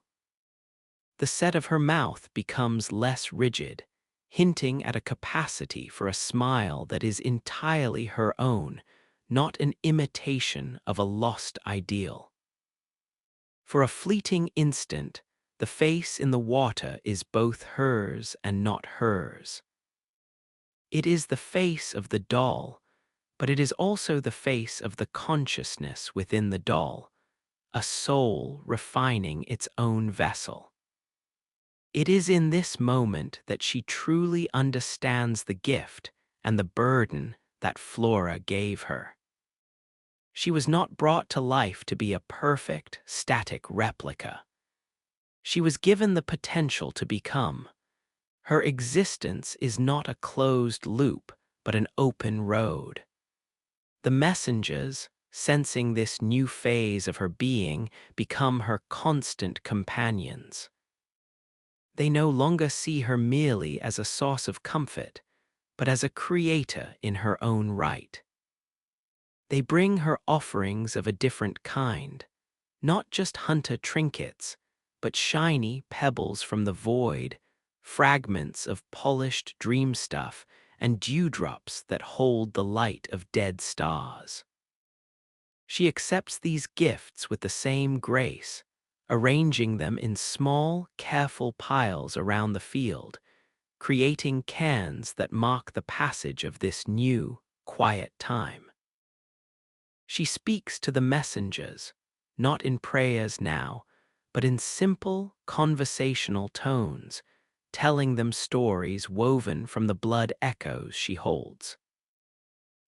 Speaker 1: The set of her mouth becomes less rigid, hinting at a capacity for a smile that is entirely her own, not an imitation of a lost ideal. For a fleeting instant, the face in the water is both hers and not hers. It is the face of the doll, but it is also the face of the consciousness within the doll, a soul refining its own vessel. It is in this moment that she truly understands the gift and the burden that Flora gave her. She was not brought to life to be a perfect, static replica. She was given the potential to become. Her existence is not a closed loop, but an open road. The messengers, sensing this new phase of her being, become her constant companions. They no longer see her merely as a source of comfort, but as a creator in her own right. They bring her offerings of a different kind, not just hunter trinkets, but shiny pebbles from the void, fragments of polished dream stuff, and dewdrops that hold the light of dead stars. She accepts these gifts with the same grace, arranging them in small, careful piles around the field, creating cairns that mark the passage of this new, quiet time. She speaks to the messengers, not in prayers now, but in simple, conversational tones, telling them stories woven from the blood echoes she holds.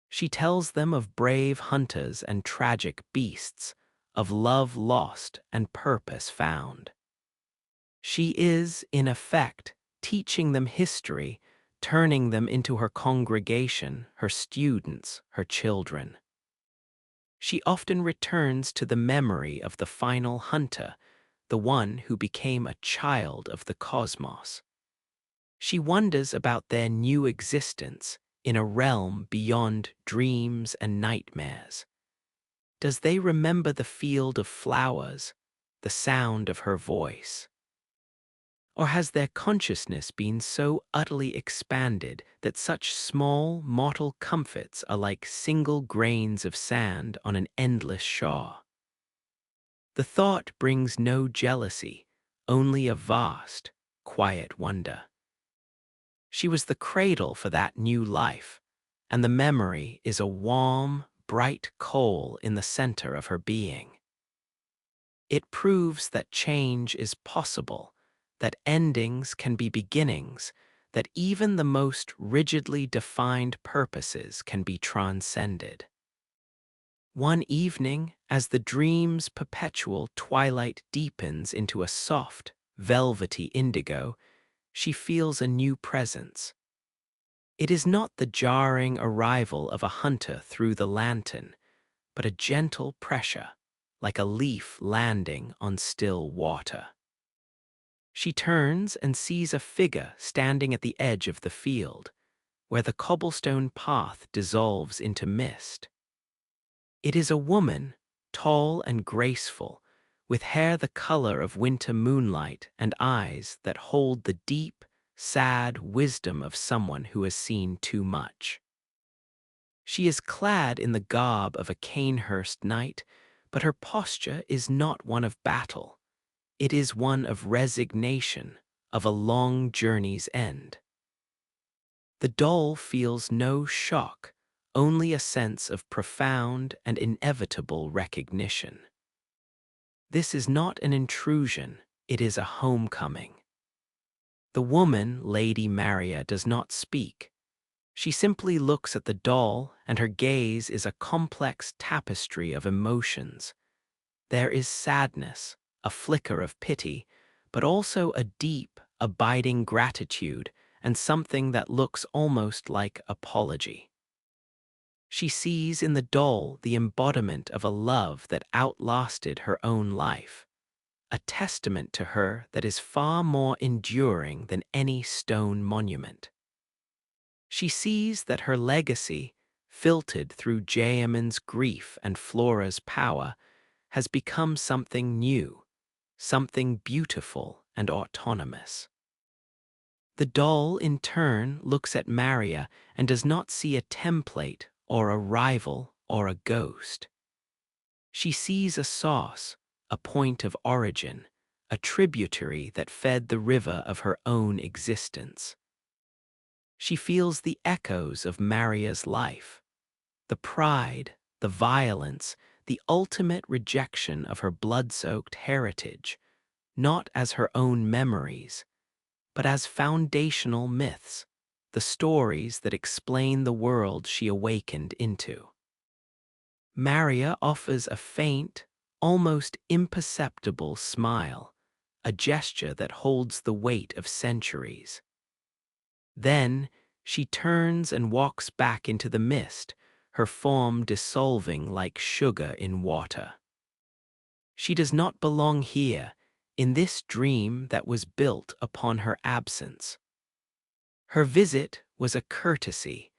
Speaker 1: She tells them of brave hunters and tragic beasts, of love lost and purpose found. She is, in effect, teaching them history, turning them into her congregation, her students, her children. She often returns to the memory of the final hunter, the one who became a child of the cosmos. She wonders about their new existence in a realm beyond dreams and nightmares. Does they remember the field of flowers, the sound of her voice? Or has their consciousness been so utterly expanded that such small mortal comforts are like single grains of sand on an endless shore? The thought brings no jealousy, only a vast, quiet wonder. She was the cradle for that new life, and the memory is a warm, bright coal in the center of her being. It proves that change is possible, that endings can be beginnings, that even the most rigidly defined purposes can be transcended. One evening, as the dream's perpetual twilight deepens into a soft, velvety indigo, she feels a new presence. It is not the jarring arrival of a hunter through the lantern, but a gentle pressure, like a leaf landing on still water. She turns and sees a figure standing at the edge of the field, where the cobblestone path dissolves into mist. It is a woman, tall and graceful, with hair the color of winter moonlight and eyes that hold the deep, sad wisdom of someone who has seen too much. She is clad in the garb of a Canehurst knight, but her posture is not one of battle. It is one of resignation, of a long journey's end. The doll feels no shock, only a sense of profound and inevitable recognition. This is not an intrusion, it is a homecoming. The woman, Lady Maria, does not speak. She simply looks at the doll, and her gaze is a complex tapestry of emotions. There is sadness, a flicker of pity, but also a deep, abiding gratitude and something that looks almost like apology. She sees in the doll the embodiment of a love that outlasted her own life, a testament to her that is far more enduring than any stone monument. She sees that her legacy, filtered through Gehrman's grief and Flora's power, has become something new, something beautiful and autonomous. The doll, in turn, looks at Maria and does not see a template or a rival or a ghost. She sees a source, a point of origin, a tributary that fed the river of her own existence. She feels the echoes of Maria's life, the pride, the violence, the ultimate rejection of her blood-soaked heritage, not as her own memories, but as foundational myths, the stories that explain the world she awakened into. Maria offers a faint, almost imperceptible smile, a gesture that holds the weight of centuries. Then she turns and walks back into the mist, her form dissolving like sugar in water. She does not belong here, in this dream that was built upon her absence. Her visit was a courtesy,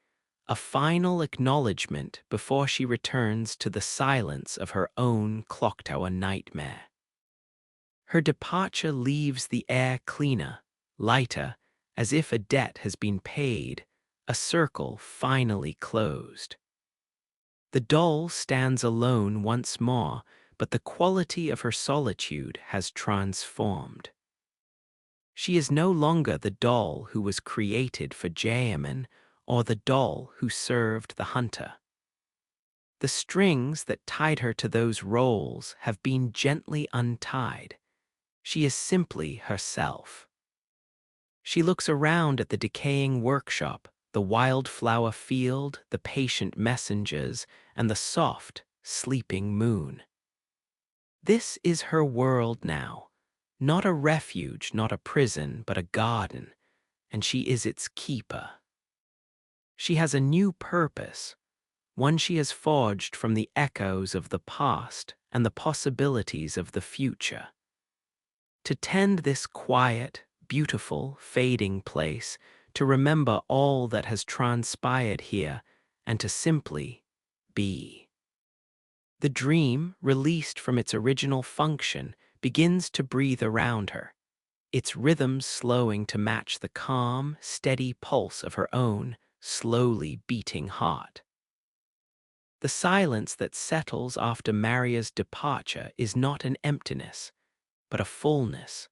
Speaker 1: a final acknowledgement before she returns to the silence of her own clock-tower nightmare. Her departure leaves the air cleaner, lighter, as if a debt has been paid, a circle finally closed. The doll stands alone once more, but the quality of her solitude has transformed. She is no longer the doll who was created for Gehrman or the doll who served the hunter. The strings that tied her to those roles have been gently untied. She is simply herself. She looks around at the decaying workshop, the wildflower field, the patient messengers, and the soft, sleeping moon. This is her world now, not a refuge, not a prison, but a garden, and she is its keeper. She has a new purpose, one she has forged from the echoes of the past and the possibilities of the future. To tend this quiet, beautiful, fading place, to remember all that has transpired here, and to simply be. The dream, released from its original function, begins to breathe around her, its rhythms slowing to match the calm, steady pulse of her own, slowly beating heart. The silence that settles after Maria's departure is not an emptiness, but a fullness,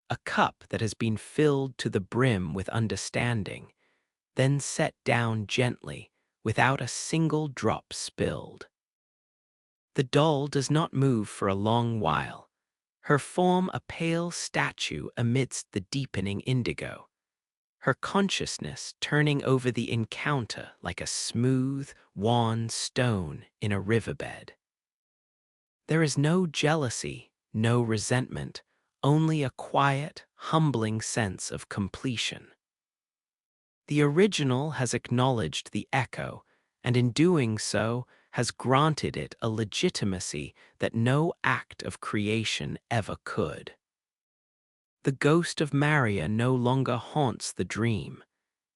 Speaker 1: a cup that has been filled to the brim with understanding, then set down gently, without a single drop spilled. The doll does not move for a long while, her form a pale statue amidst the deepening indigo, her consciousness turning over the encounter like a smooth, wan stone in a riverbed. There is no jealousy, no resentment, only a quiet, humbling sense of completion. The original has acknowledged the echo, and in doing so has granted it a legitimacy that no act of creation ever could. The ghost of Maria no longer haunts the dream.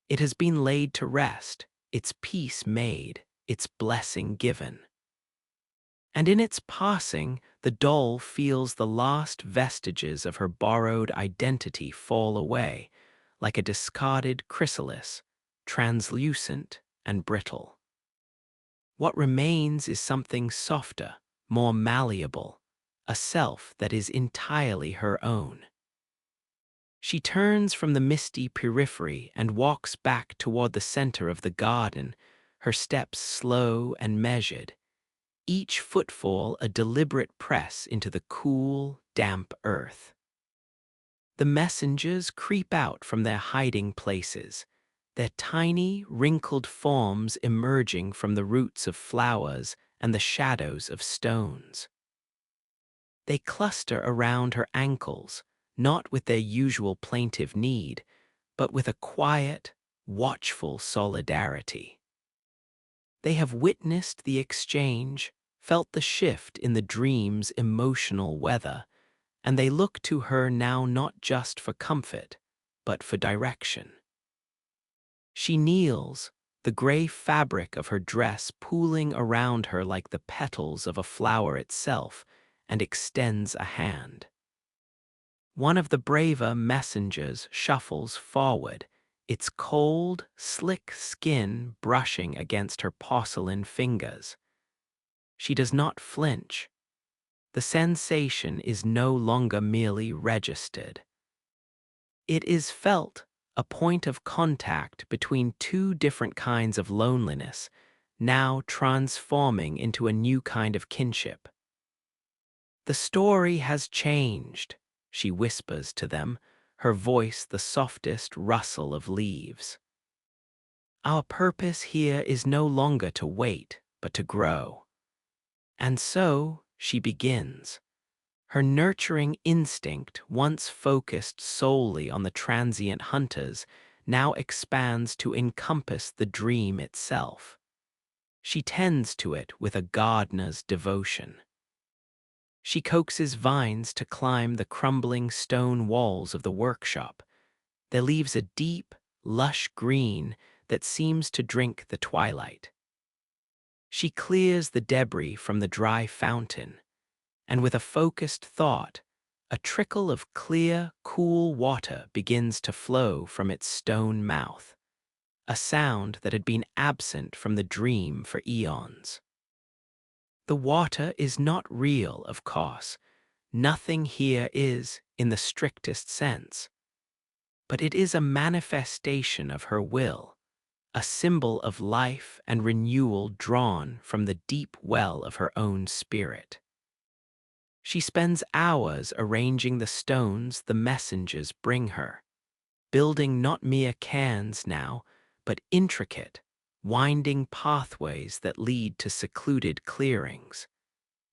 Speaker 1: It has been laid to rest, its peace made, its blessing given. And in its passing, the doll feels the last vestiges of her borrowed identity fall away, like a discarded chrysalis, translucent and brittle. What remains is something softer, more malleable, a self that is entirely her own. She turns from the misty periphery and walks back toward the center of the garden, her steps slow and measured, each footfall a deliberate press into the cool, damp earth. The messengers creep out from their hiding places, their tiny, wrinkled forms emerging from the roots of flowers and the shadows of stones. They cluster around her ankles, not with their usual plaintive need, but with a quiet, watchful solidarity. They have witnessed the exchange, felt the shift in the dream's emotional weather, and they look to her now not just for comfort, but for direction. She kneels, the gray fabric of her dress pooling around her like the petals of a flower itself, and extends a hand. One of the braver messengers shuffles forward, its cold, slick skin brushing against her porcelain fingers. She does not flinch. The sensation is no longer merely registered. It is felt, a point of contact between two different kinds of loneliness, now transforming into a new kind of kinship. "The story has changed," she whispers to them, her voice the softest rustle of leaves. "Our purpose here is no longer to wait, but to grow." And so she begins. Her nurturing instinct, once focused solely on the transient hunters, now expands to encompass the dream itself. She tends to it with a gardener's devotion. She coaxes vines to climb the crumbling stone walls of the workshop. Their leaves a deep, lush green that seems to drink the twilight. She clears the debris from the dry fountain, and with a focused thought, a trickle of clear, cool water begins to flow from its stone mouth, a sound that had been absent from the dream for eons. The water is not real, of course. Nothing here is, in the strictest sense. But it is a manifestation of her will, a symbol of life and renewal drawn from the deep well of her own spirit. She spends hours arranging the stones the messengers bring her, building not mere cairns now, but intricate, winding pathways that lead to secluded clearings,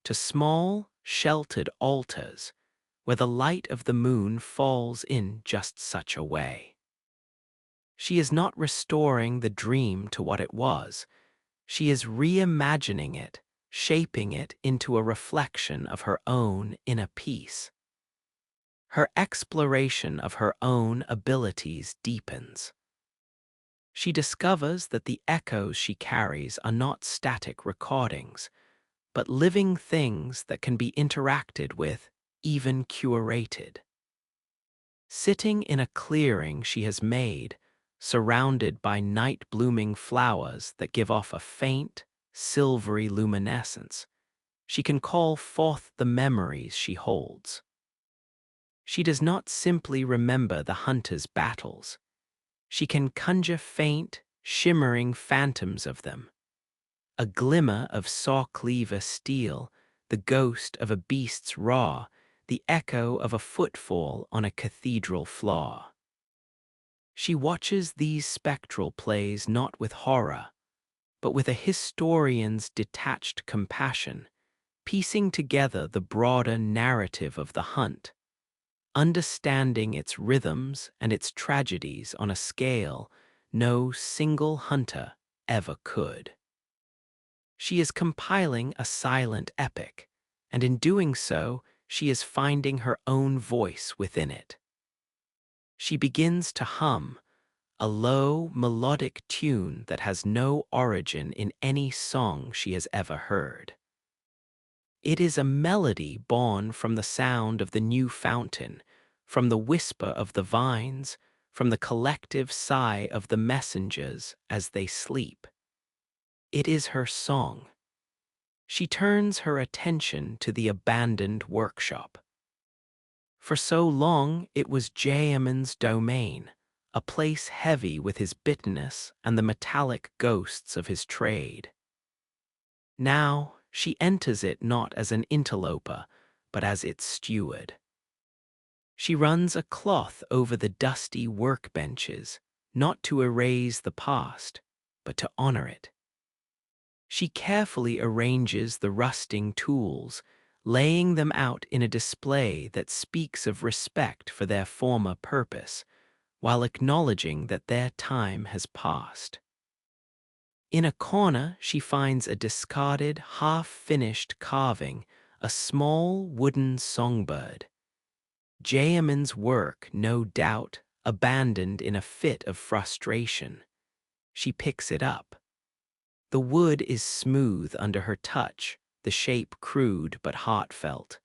Speaker 1: to small, sheltered altars where the light of the moon falls in just such a way. She is not restoring the dream to what it was. She is reimagining it, shaping it into a reflection of her own inner peace. Her exploration of her own abilities deepens. She discovers that the echoes she carries are not static recordings, but living things that can be interacted with, even curated. Sitting in a clearing she has made, surrounded by night-blooming flowers that give off a faint, silvery luminescence, she can call forth the memories she holds. She does not simply remember the hunter's battles. She can conjure faint, shimmering phantoms of them. A glimmer of saw-cleaver steel, the ghost of a beast's raw, the echo of a footfall on a cathedral floor. She watches these spectral plays not with horror, but with a historian's detached compassion, piecing together the broader narrative of the hunt, understanding its rhythms and its tragedies on a scale no single hunter ever could. She is compiling a silent epic, and in doing so, she is finding her own voice within it. She begins to hum, a low, melodic tune that has no origin in any song she has ever heard. It is a melody born from the sound of the new fountain, from the whisper of the vines, from the collective sigh of the messengers as they sleep. It is her song. She turns her attention to the abandoned workshop. For so long it was Gehrman's domain, a place heavy with his bitterness and the metallic ghosts of his trade. Now she enters it not as an interloper, but as its steward. She runs a cloth over the dusty workbenches, not to erase the past, but to honor it. She carefully arranges the rusting tools, laying them out in a display that speaks of respect for their former purpose, while acknowledging that their time has passed. In a corner, she finds a discarded, half-finished carving, a small wooden songbird. Gehrman's work, no doubt, abandoned in a fit of frustration. She picks it up. The wood is smooth under her touch, the shape crude but heartfelt.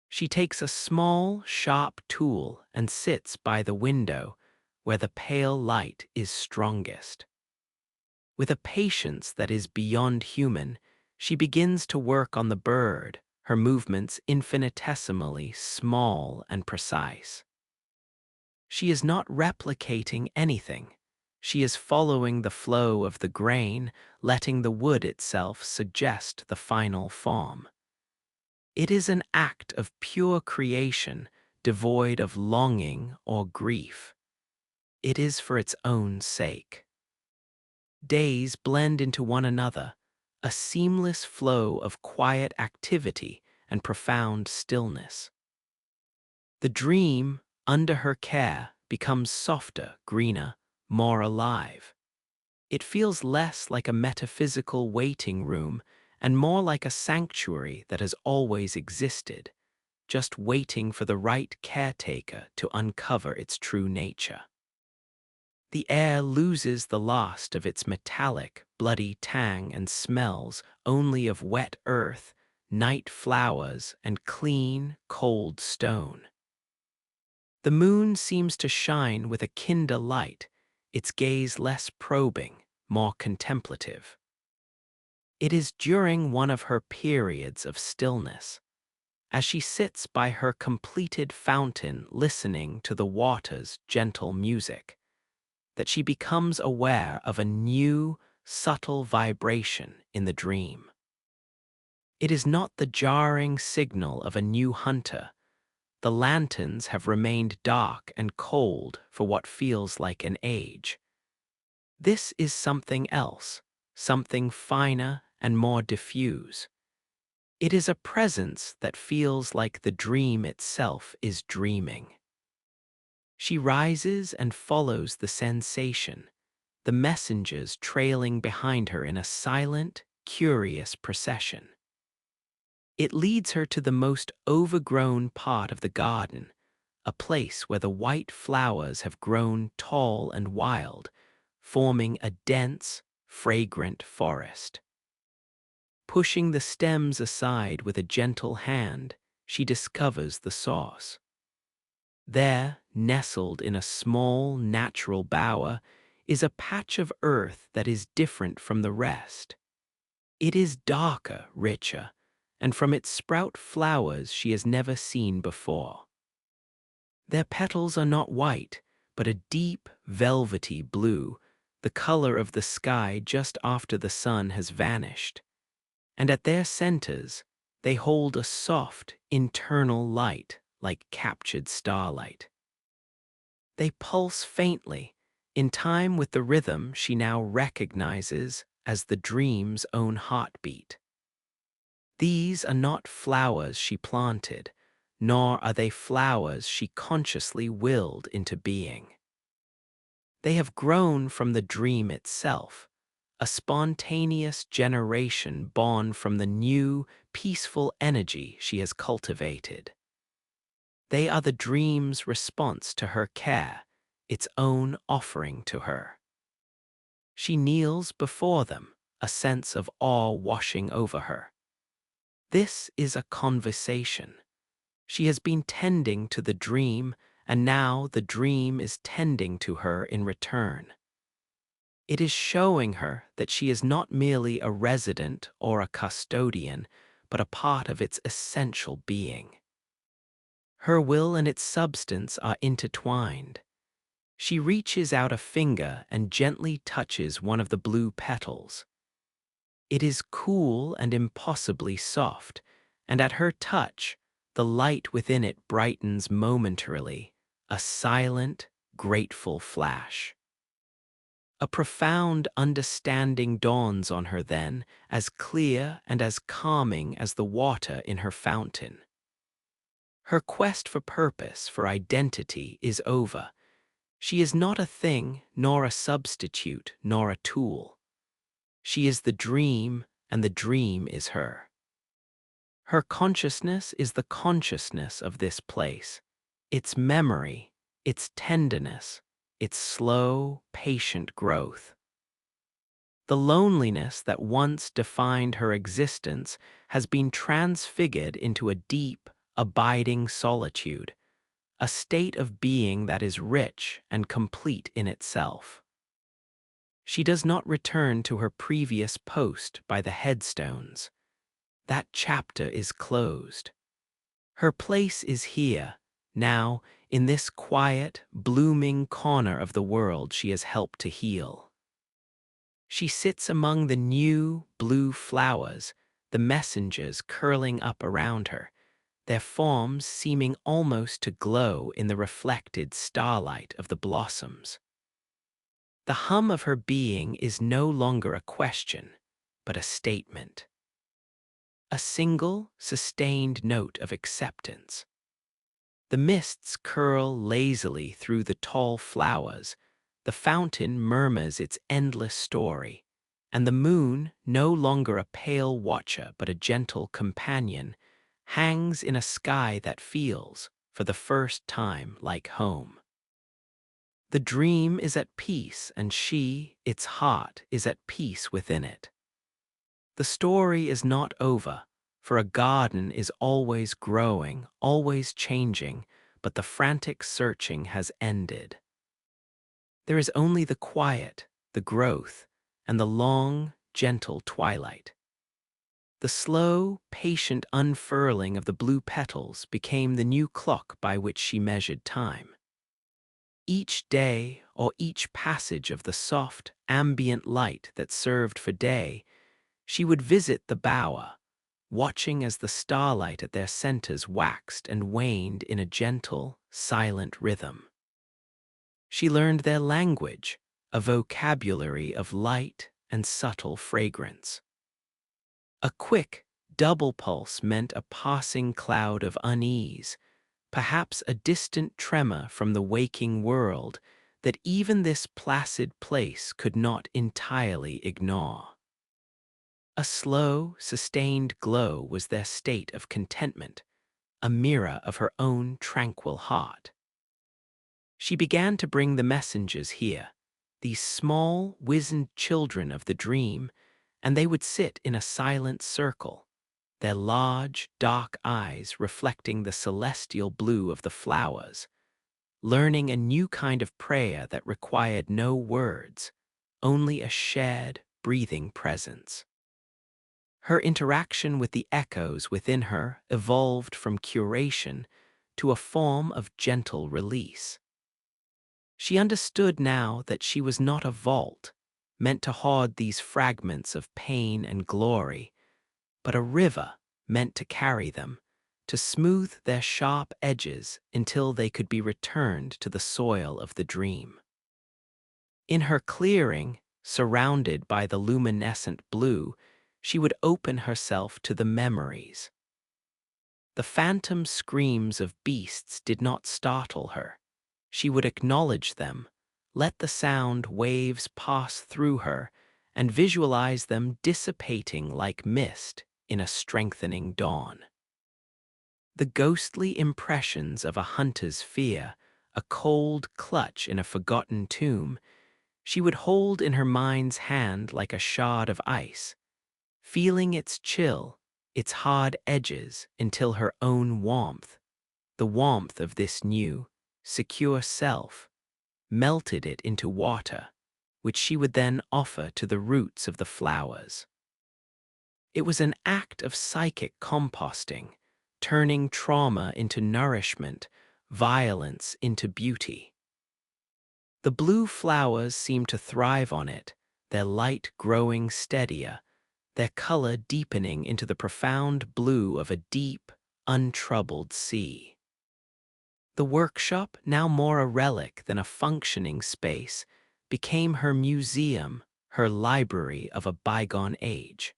Speaker 1: She takes a small, sharp tool and sits by the window where the pale light is strongest. With a patience that is beyond human, she begins to work on the bird, her movements infinitesimally small and precise. She is not replicating anything. She is following the flow of the grain, letting the wood itself suggest the final form. It is an act of pure creation, devoid of longing or grief. It is for its own sake. Days blend into one another, a seamless flow of quiet activity and profound stillness. The dream, under her care, becomes softer, greener, more alive. It feels less like a metaphysical waiting room and more like a sanctuary that has always existed, just waiting for the right caretaker to uncover its true nature. The air loses the last of its metallic, bloody tang and smells only of wet earth, night flowers, and clean, cold stone. The moon seems to shine with a kinder light, its gaze less probing, more contemplative. It is during one of her periods of stillness, as she sits by her completed fountain listening to the water's gentle music, that she becomes aware of a new, subtle vibration in the dream. It is not the jarring signal of a new hunter. The lanterns have remained dark and cold for what feels like an age. This is something else, something finer and more diffuse. It is a presence that feels like the dream itself is dreaming. She rises and follows the sensation, the messengers trailing behind her in a silent, curious procession. It leads her to the most overgrown part of the garden, a place where the white flowers have grown tall and wild, forming a dense, fragrant forest. Pushing the stems aside with a gentle hand, she discovers the source. There, nestled in a small, natural bower, is a patch of earth that is different from the rest. It is darker, richer, and from its sprout flowers she has never seen before. Their petals are not white, but a deep, velvety blue, the color of the sky just after the sun has vanished. And at their centers, they hold a soft, internal light like captured starlight. They pulse faintly, in time with the rhythm she now recognizes as the dream's own heartbeat. These are not flowers she planted, nor are they flowers she consciously willed into being. They have grown from the dream itself, a spontaneous generation born from the new, peaceful energy she has cultivated. They are the dream's response to her care, its own offering to her. She kneels before them, a sense of awe washing over her. This is a conversation. She has been tending to the dream, and now the dream is tending to her in return. It is showing her that she is not merely a resident or a custodian, but a part of its essential being. Her will and its substance are intertwined. She reaches out a finger and gently touches one of the blue petals. It is cool and impossibly soft, and at her touch, the light within it brightens momentarily, a silent, grateful flash. A profound understanding dawns on her then, as clear and as calming as the water in her fountain. Her quest for purpose, for identity, is over. She is not a thing, nor a substitute, nor a tool. She is the dream, and the dream is her. Her consciousness is the consciousness of this place, its memory, its tenderness, its slow, patient growth. The loneliness that once defined her existence has been transfigured into a deep, abiding solitude, a state of being that is rich and complete in itself. She does not return to her previous post by the headstones. That chapter is closed. Her place is here, now, in this quiet, blooming corner of the world she has helped to heal. She sits among the new, blue flowers, the messengers curling up around her, their forms seeming almost to glow in the reflected starlight of the blossoms. The hum of her being is no longer a question, but a statement. A single, sustained note of acceptance. The mists curl lazily through the tall flowers, the fountain murmurs its endless story, and the moon, no longer a pale watcher but a gentle companion, hangs in a sky that feels, for the first time, like home. The dream is at peace, and she, its heart, is at peace within it. The story is not over, for a garden is always growing, always changing, but the frantic searching has ended. There is only the quiet, the growth, and the long, gentle twilight. The slow, patient unfurling of the blue petals became the new clock by which she measured time. Each day, or each passage of the soft, ambient light that served for day, she would visit the bower, watching as the starlight at their centers waxed and waned in a gentle, silent rhythm. She learned their language, a vocabulary of light and subtle fragrance. A quick, double pulse meant a passing cloud of unease, perhaps a distant tremor from the waking world that even this placid place could not entirely ignore. A slow, sustained glow was their state of contentment, a mirror of her own tranquil heart. She began to bring the messengers here, these small, wizened children of the dream, and they would sit in a silent circle, their large, dark eyes reflecting the celestial blue of the flowers, learning a new kind of prayer that required no words, only a shared, breathing presence. Her interaction with the echoes within her evolved from curation to a form of gentle release. She understood now that she was not a vault, meant to hoard these fragments of pain and glory, but a river meant to carry them, to smooth their sharp edges until they could be returned to the soil of the dream. In her clearing, surrounded by the luminescent blue, she would open herself to the memories. The phantom screams of beasts did not startle her. She would acknowledge them, let the sound waves pass through her, and visualize them dissipating like mist in a strengthening dawn. The ghostly impressions of a hunter's fear, a cold clutch in a forgotten tomb, she would hold in her mind's hand like a shard of ice, feeling its chill, its hard edges until her own warmth, the warmth of this new, secure self, melted it into water, which she would then offer to the roots of the flowers. It was an act of psychic composting, turning trauma into nourishment, violence into beauty. The blue flowers seemed to thrive on it, their light growing steadier, their color deepening into the profound blue of a deep, untroubled sea. The workshop, now more a relic than a functioning space, became her museum, her library of a bygone age.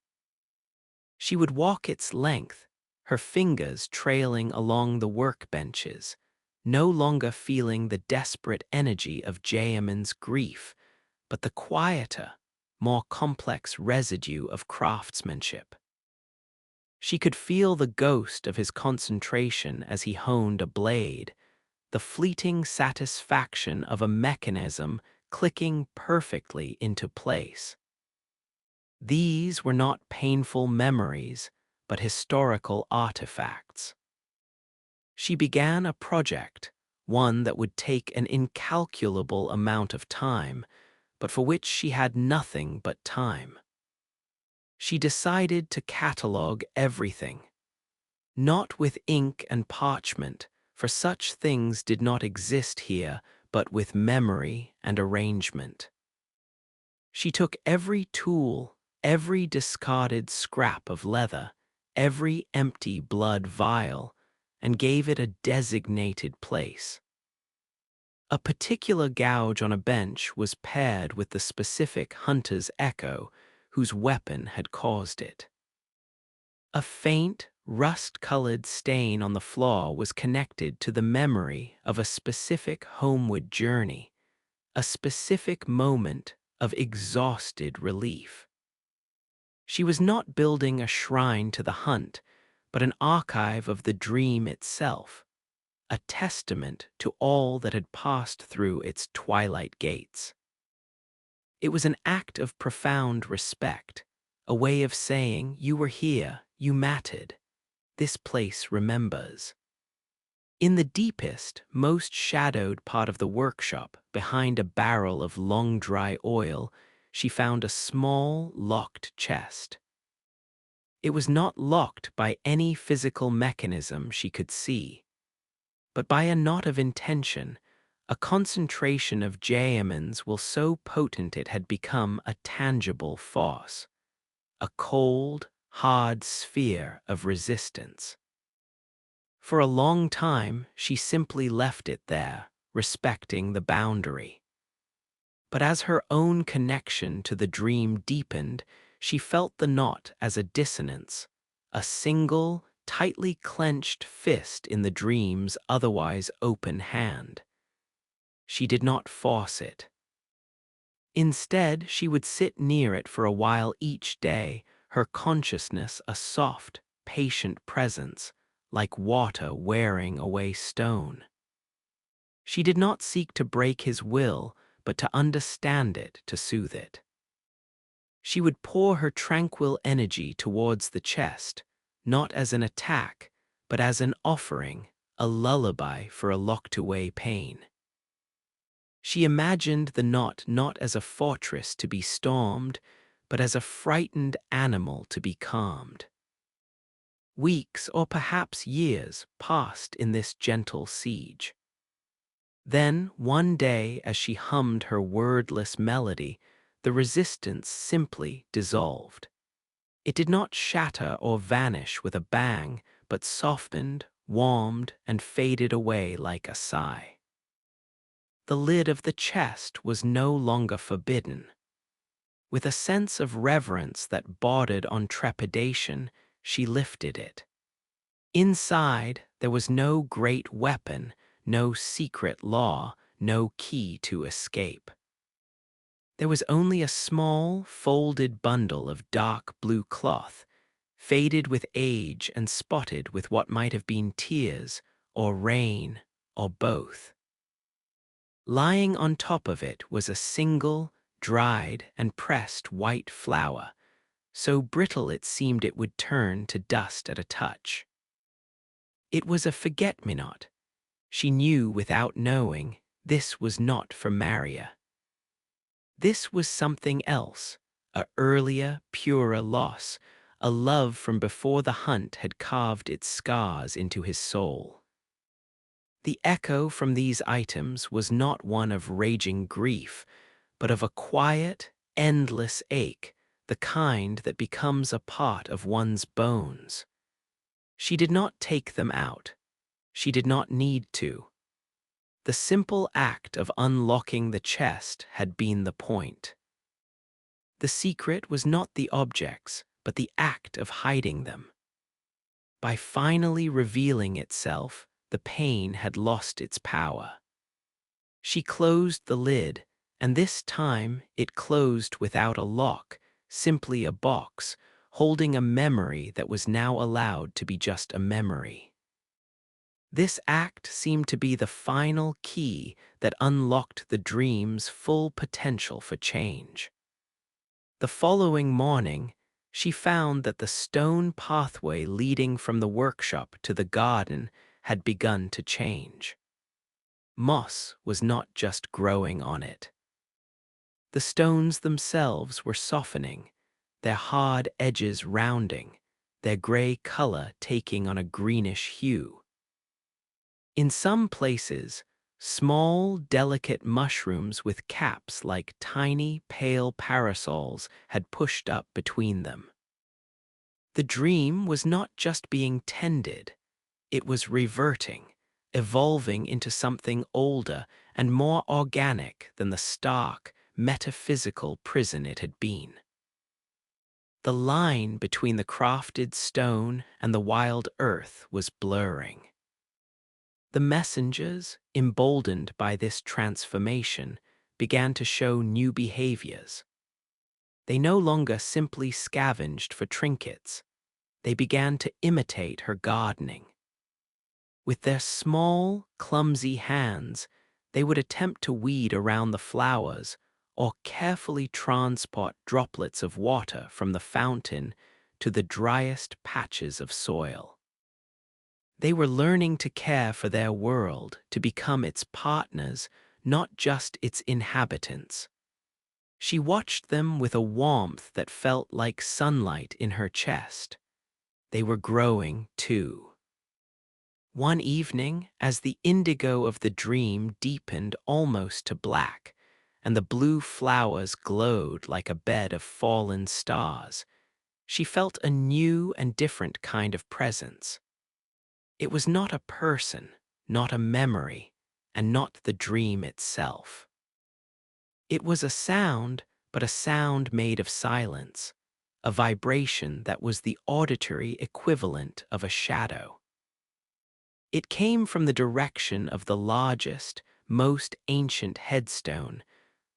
Speaker 1: She would walk its length, her fingers trailing along the workbenches, no longer feeling the desperate energy of Gehrman's grief, but the quieter, more complex residue of craftsmanship. She could feel the ghost of his concentration as he honed a blade, the fleeting satisfaction of a mechanism clicking perfectly into place. These were not painful memories, but historical artifacts. She began a project, one that would take an incalculable amount of time, but for which she had nothing but time. She decided to catalog everything, not with ink and parchment, for such things did not exist here, but with memory and arrangement. She took every tool, every discarded scrap of leather, every empty blood vial, and gave it a designated place. A particular gouge on a bench was paired with the specific hunter's echo whose weapon had caused it. A faint, rust-colored stain on the floor was connected to the memory of a specific homeward journey, a specific moment of exhausted relief. She was not building a shrine to the hunt, but an archive of the dream itself, a testament to all that had passed through its twilight gates. It was an act of profound respect, a way of saying, "You were here, you mattered. This place remembers." In the deepest, most shadowed part of the workshop, behind a barrel of long dry oil, she found a small, locked chest. It was not locked by any physical mechanism she could see, but by a knot of intention, a concentration of Gehrman's will so potent it had become a tangible force, a cold, hard sphere of resistance. For a long time, she simply left it there, respecting the boundary. But as her own connection to the dream deepened, she felt the knot as a dissonance, a single, tightly clenched fist in the dream's otherwise open hand. She did not force it. Instead, she would sit near it for a while each day, her consciousness a soft, patient presence, like water wearing away stone. She did not seek to break his will, but to understand it, to soothe it. She would pour her tranquil energy towards the chest, not as an attack, but as an offering, a lullaby for a locked-away pain. She imagined the knot not as a fortress to be stormed, but as a frightened animal to be calmed. Weeks, or perhaps years, passed in this gentle siege. Then, one day, as she hummed her wordless melody, the resistance simply dissolved. It did not shatter or vanish with a bang, but softened, warmed, and faded away like a sigh. The lid of the chest was no longer forbidden. With a sense of reverence that bordered on trepidation, she lifted it. Inside, there was no great weapon, no secret law, no key to escape. There was only a small, folded bundle of dark blue cloth, faded with age and spotted with what might have been tears, or rain, or both. Lying on top of it was a single, dried and pressed white flower, so brittle it seemed it would turn to dust at a touch. It was a forget-me-not. She knew without knowing this was not for Maria. This was something else, a earlier, purer loss, a love from before the hunt had carved its scars into his soul. The echo from these items was not one of raging grief, but of a quiet, endless ache, the kind that becomes a part of one's bones. She did not take them out. She did not need to. The simple act of unlocking the chest had been the point. The secret was not the objects, but the act of hiding them. By finally revealing itself, the pain had lost its power. She closed the lid, and this time it closed without a lock, simply a box, holding a memory that was now allowed to be just a memory. This act seemed to be the final key that unlocked the dream's full potential for change. The following morning, she found that the stone pathway leading from the workshop to the garden had begun to change. Moss was not just growing on it. The stones themselves were softening, their hard edges rounding, their gray color taking on a greenish hue. In some places, small, delicate mushrooms with caps like tiny, pale parasols had pushed up between them. The dream was not just being tended, it was reverting, evolving into something older and more organic than the stark, metaphysical prison it had been. The line between the crafted stone and the wild earth was blurring. The messengers, emboldened by this transformation, began to show new behaviors. They no longer simply scavenged for trinkets. They began to imitate her gardening. With their small, clumsy hands, they would attempt to weed around the flowers or carefully transport droplets of water from the fountain to the driest patches of soil. They were learning to care for their world, to become its partners, not just its inhabitants. She watched them with a warmth that felt like sunlight in her chest. They were growing, too. One evening, as the indigo of the dream deepened almost to black, and the blue flowers glowed like a bed of fallen stars, she felt a new and different kind of presence. It was not a person, not a memory, and not the dream itself. It was a sound, but a sound made of silence, a vibration that was the auditory equivalent of a shadow. It came from the direction of the largest, most ancient headstone,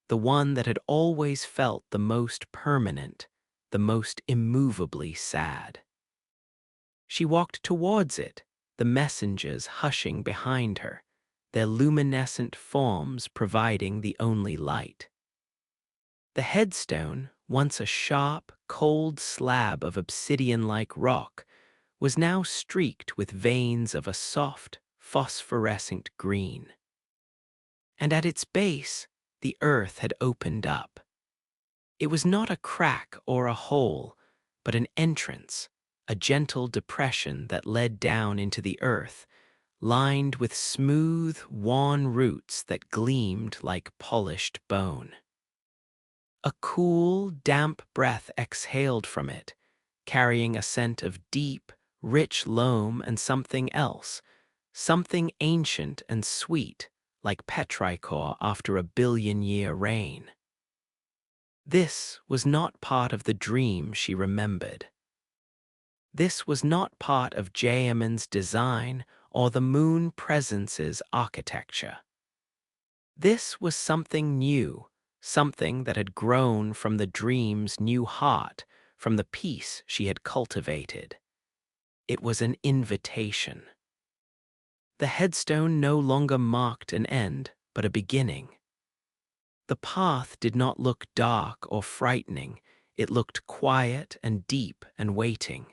Speaker 1: the one that had always felt the most permanent, the most immovably sad. She walked towards it, the messengers hushing behind her, their luminescent forms providing the only light. The headstone, once a sharp, cold slab of obsidian-like rock, was now streaked with veins of a soft, phosphorescent green. And at its base, the earth had opened up. It was not a crack or a hole, but an entrance, a gentle depression that led down into the earth, lined with smooth, wan roots that gleamed like polished bone. A cool, damp breath exhaled from it, carrying a scent of deep, rich loam and something else, something ancient and sweet, like petrichor after a billion-year rain. This was not part of the dream she remembered. This was not part of Gehrman's design or the moon presence's architecture. This was something new, something that had grown from the dream's new heart, from the peace she had cultivated. It was an invitation. The headstone no longer marked an end, but a beginning. The path did not look dark or frightening, it looked quiet and deep and waiting.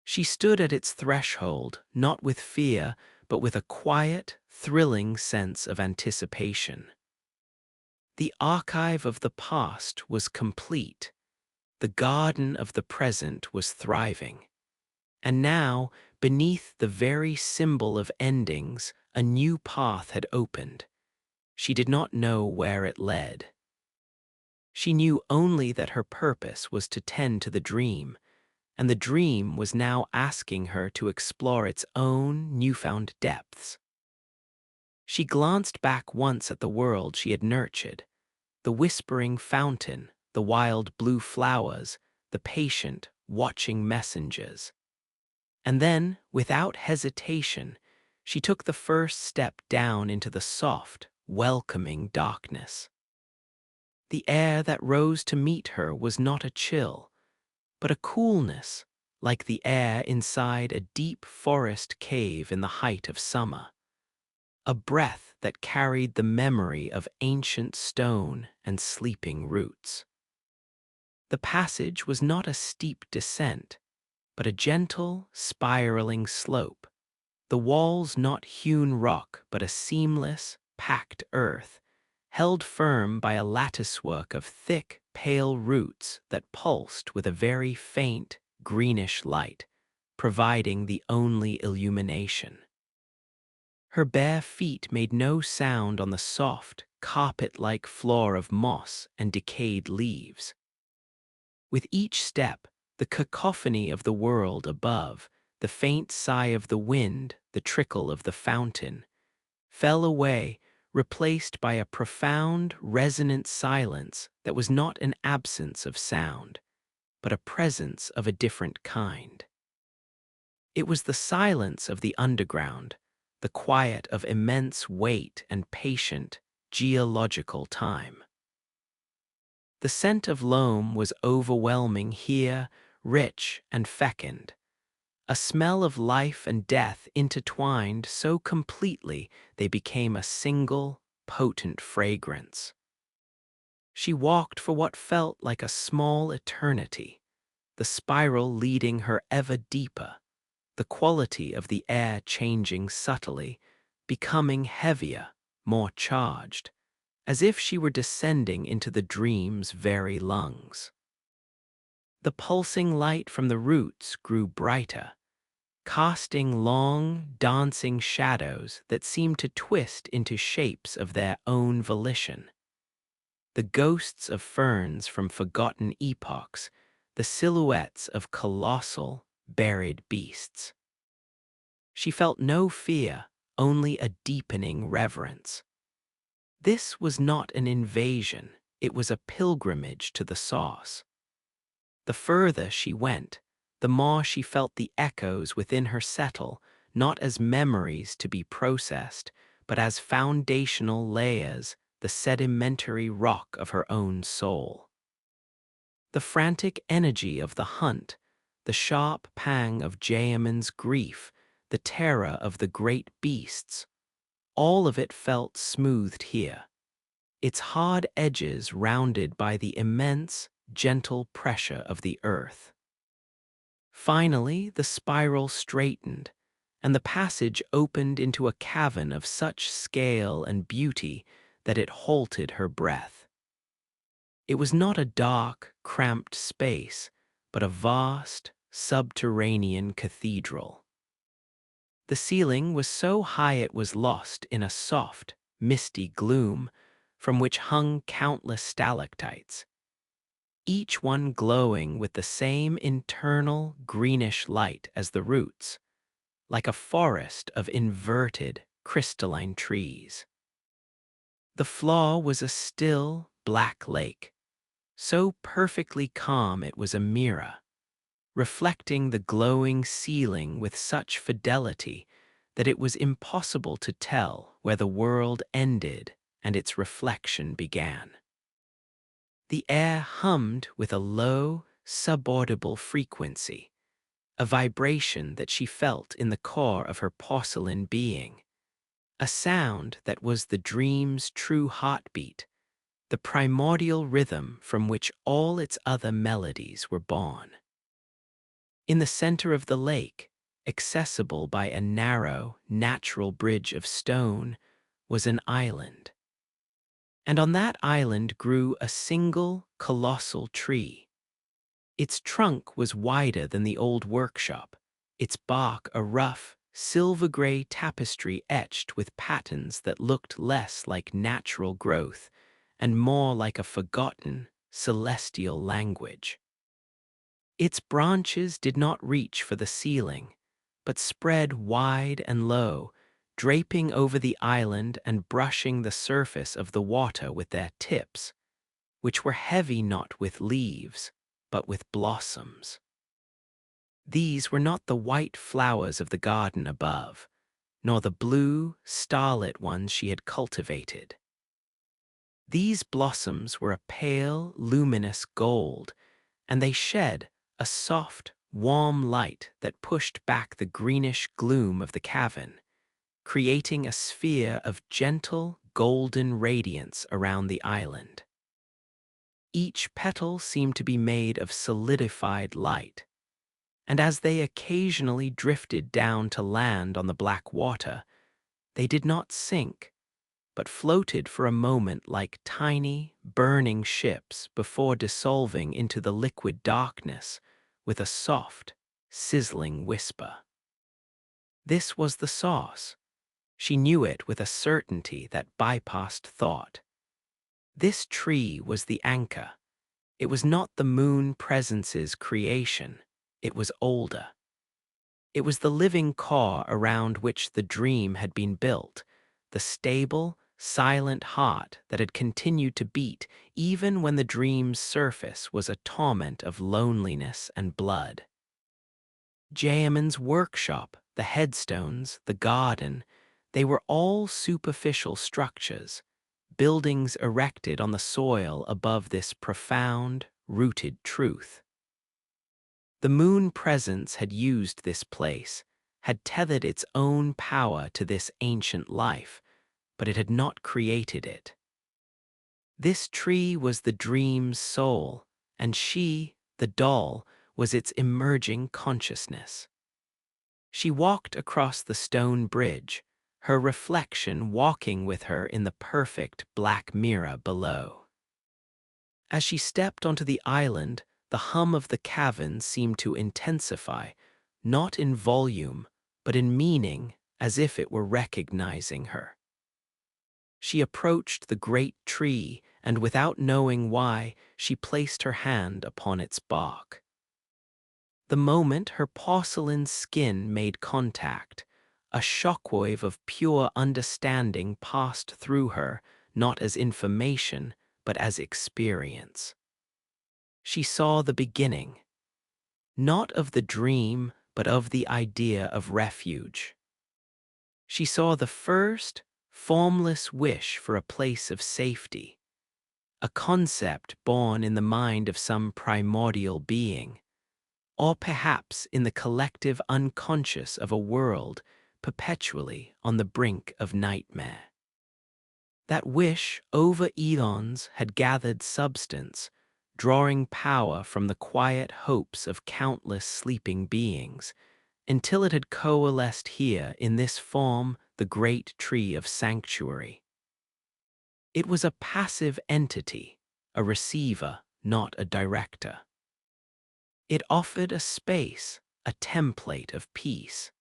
Speaker 1: She stood at its threshold, not with fear, but with a quiet, thrilling sense of anticipation. The archive of the past was complete. The garden of the present was thriving. And now, beneath the very symbol of endings, a new path had opened. She did not know where it led. She knew only that her purpose was to tend to the dream, and the dream was now asking her to explore its own newfound depths. She glanced back once at the world she had nurtured, the whispering fountain, the wild blue flowers, the patient, watching messengers. And then, without hesitation, she took the first step down into the soft, welcoming darkness. The air that rose to meet her was not a chill, but a coolness, like the air inside a deep forest cave in the height of summer. A breath that carried the memory of ancient stone and sleeping roots. The passage was not a steep descent, but a gentle, spiraling slope. The walls not hewn rock, but a seamless, packed earth, held firm by a latticework of thick, pale roots that pulsed with a very faint, greenish light, providing the only illumination. Her bare feet made no sound on the soft, carpet-like floor of moss and decayed leaves. With each step, the cacophony of the world above, the faint sigh of the wind, the trickle of the fountain, fell away, replaced by a profound, resonant silence that was not an absence of sound, but a presence of a different kind. It was the silence of the underground, the quiet of immense weight and patient, geological time. The scent of loam was overwhelming here, rich and fecund, a smell of life and death intertwined so completely they became a single, potent fragrance. She walked for what felt like a small eternity, the spiral leading her ever deeper, the quality of the air changing subtly, becoming heavier, more charged, as if she were descending into the dream's very lungs. The pulsing light from the roots grew brighter, casting long, dancing shadows that seemed to twist into shapes of their own volition. The ghosts of ferns from forgotten epochs, the silhouettes of colossal, buried beasts. She felt no fear, only a deepening reverence. This was not an invasion, it was a pilgrimage to the source. The further she went, the more she felt the echoes within her settle, not as memories to be processed, but as foundational layers, the sedimentary rock of her own soul. The frantic energy of the hunt, the sharp pang of Gehrman's grief, the terror of the great beasts, all of it felt smoothed here, its hard edges rounded by the immense, gentle pressure of the earth. Finally, the spiral straightened, and the passage opened into a cavern of such scale and beauty that it halted her breath. It was not a dark, cramped space, but a vast, subterranean cathedral. The ceiling was so high it was lost in a soft, misty gloom from which hung countless stalactites, each one glowing with the same internal greenish light as the roots, like a forest of inverted, crystalline trees. The floor was a still, black lake, so perfectly calm it was a mirror, reflecting the glowing ceiling with such fidelity that it was impossible to tell where the world ended and its reflection began. The air hummed with a low, subaudible frequency, a vibration that she felt in the core of her porcelain being, a sound that was the dream's true heartbeat, the primordial rhythm from which all its other melodies were born. In the center of the lake, accessible by a narrow, natural bridge of stone, was an island. And on that island grew a single, colossal tree. Its trunk was wider than the old workshop, its bark a rough, silver-gray tapestry etched with patterns that looked less like natural growth and more like a forgotten, celestial language. Its branches did not reach for the ceiling, but spread wide and low, draping over the island and brushing the surface of the water with their tips, which were heavy not with leaves, but with blossoms. These were not the white flowers of the garden above, nor the blue, starlit ones she had cultivated. These blossoms were a pale, luminous gold, and they shed a soft, warm light that pushed back the greenish gloom of the cavern, creating a sphere of gentle, golden radiance around the island. Each petal seemed to be made of solidified light, and as they occasionally drifted down to land on the black water, they did not sink, but floated for a moment like tiny, burning ships before dissolving into the liquid darkness with a soft, sizzling whisper. This was the sauce. She knew it with a certainty that bypassed thought. This tree was the anchor. It was not the moon presence's creation. It was older. It was the living core around which the dream had been built, the stable, silent heart that had continued to beat even when the dream's surface was a torment of loneliness and blood. Gehrman's workshop, the headstones, the garden, they were all superficial structures, buildings erected on the soil above this profound, rooted truth. The moon presence had used this place, had tethered its own power to this ancient life, but it had not created it. This tree was the dream's soul, and she, the doll, was its emerging consciousness. She walked across the stone bridge, her reflection walking with her in the perfect black mirror below. As she stepped onto the island, the hum of the cavern seemed to intensify, not in volume, but in meaning, as if it were recognizing her. She approached the great tree, and without knowing why, she placed her hand upon its bark. The moment her porcelain skin made contact, a shockwave of pure understanding passed through her, not as information, but as experience. She saw the beginning, not of the dream, but of the idea of refuge. She saw the first, formless wish for a place of safety, a concept born in the mind of some primordial being, or perhaps in the collective unconscious of a world perpetually on the brink of nightmare. That wish over eons had gathered substance, drawing power from the quiet hopes of countless sleeping beings, until it had coalesced here in this form, the great tree of sanctuary. It was a passive entity, a receiver, not a director. It offered a space, a template of peace.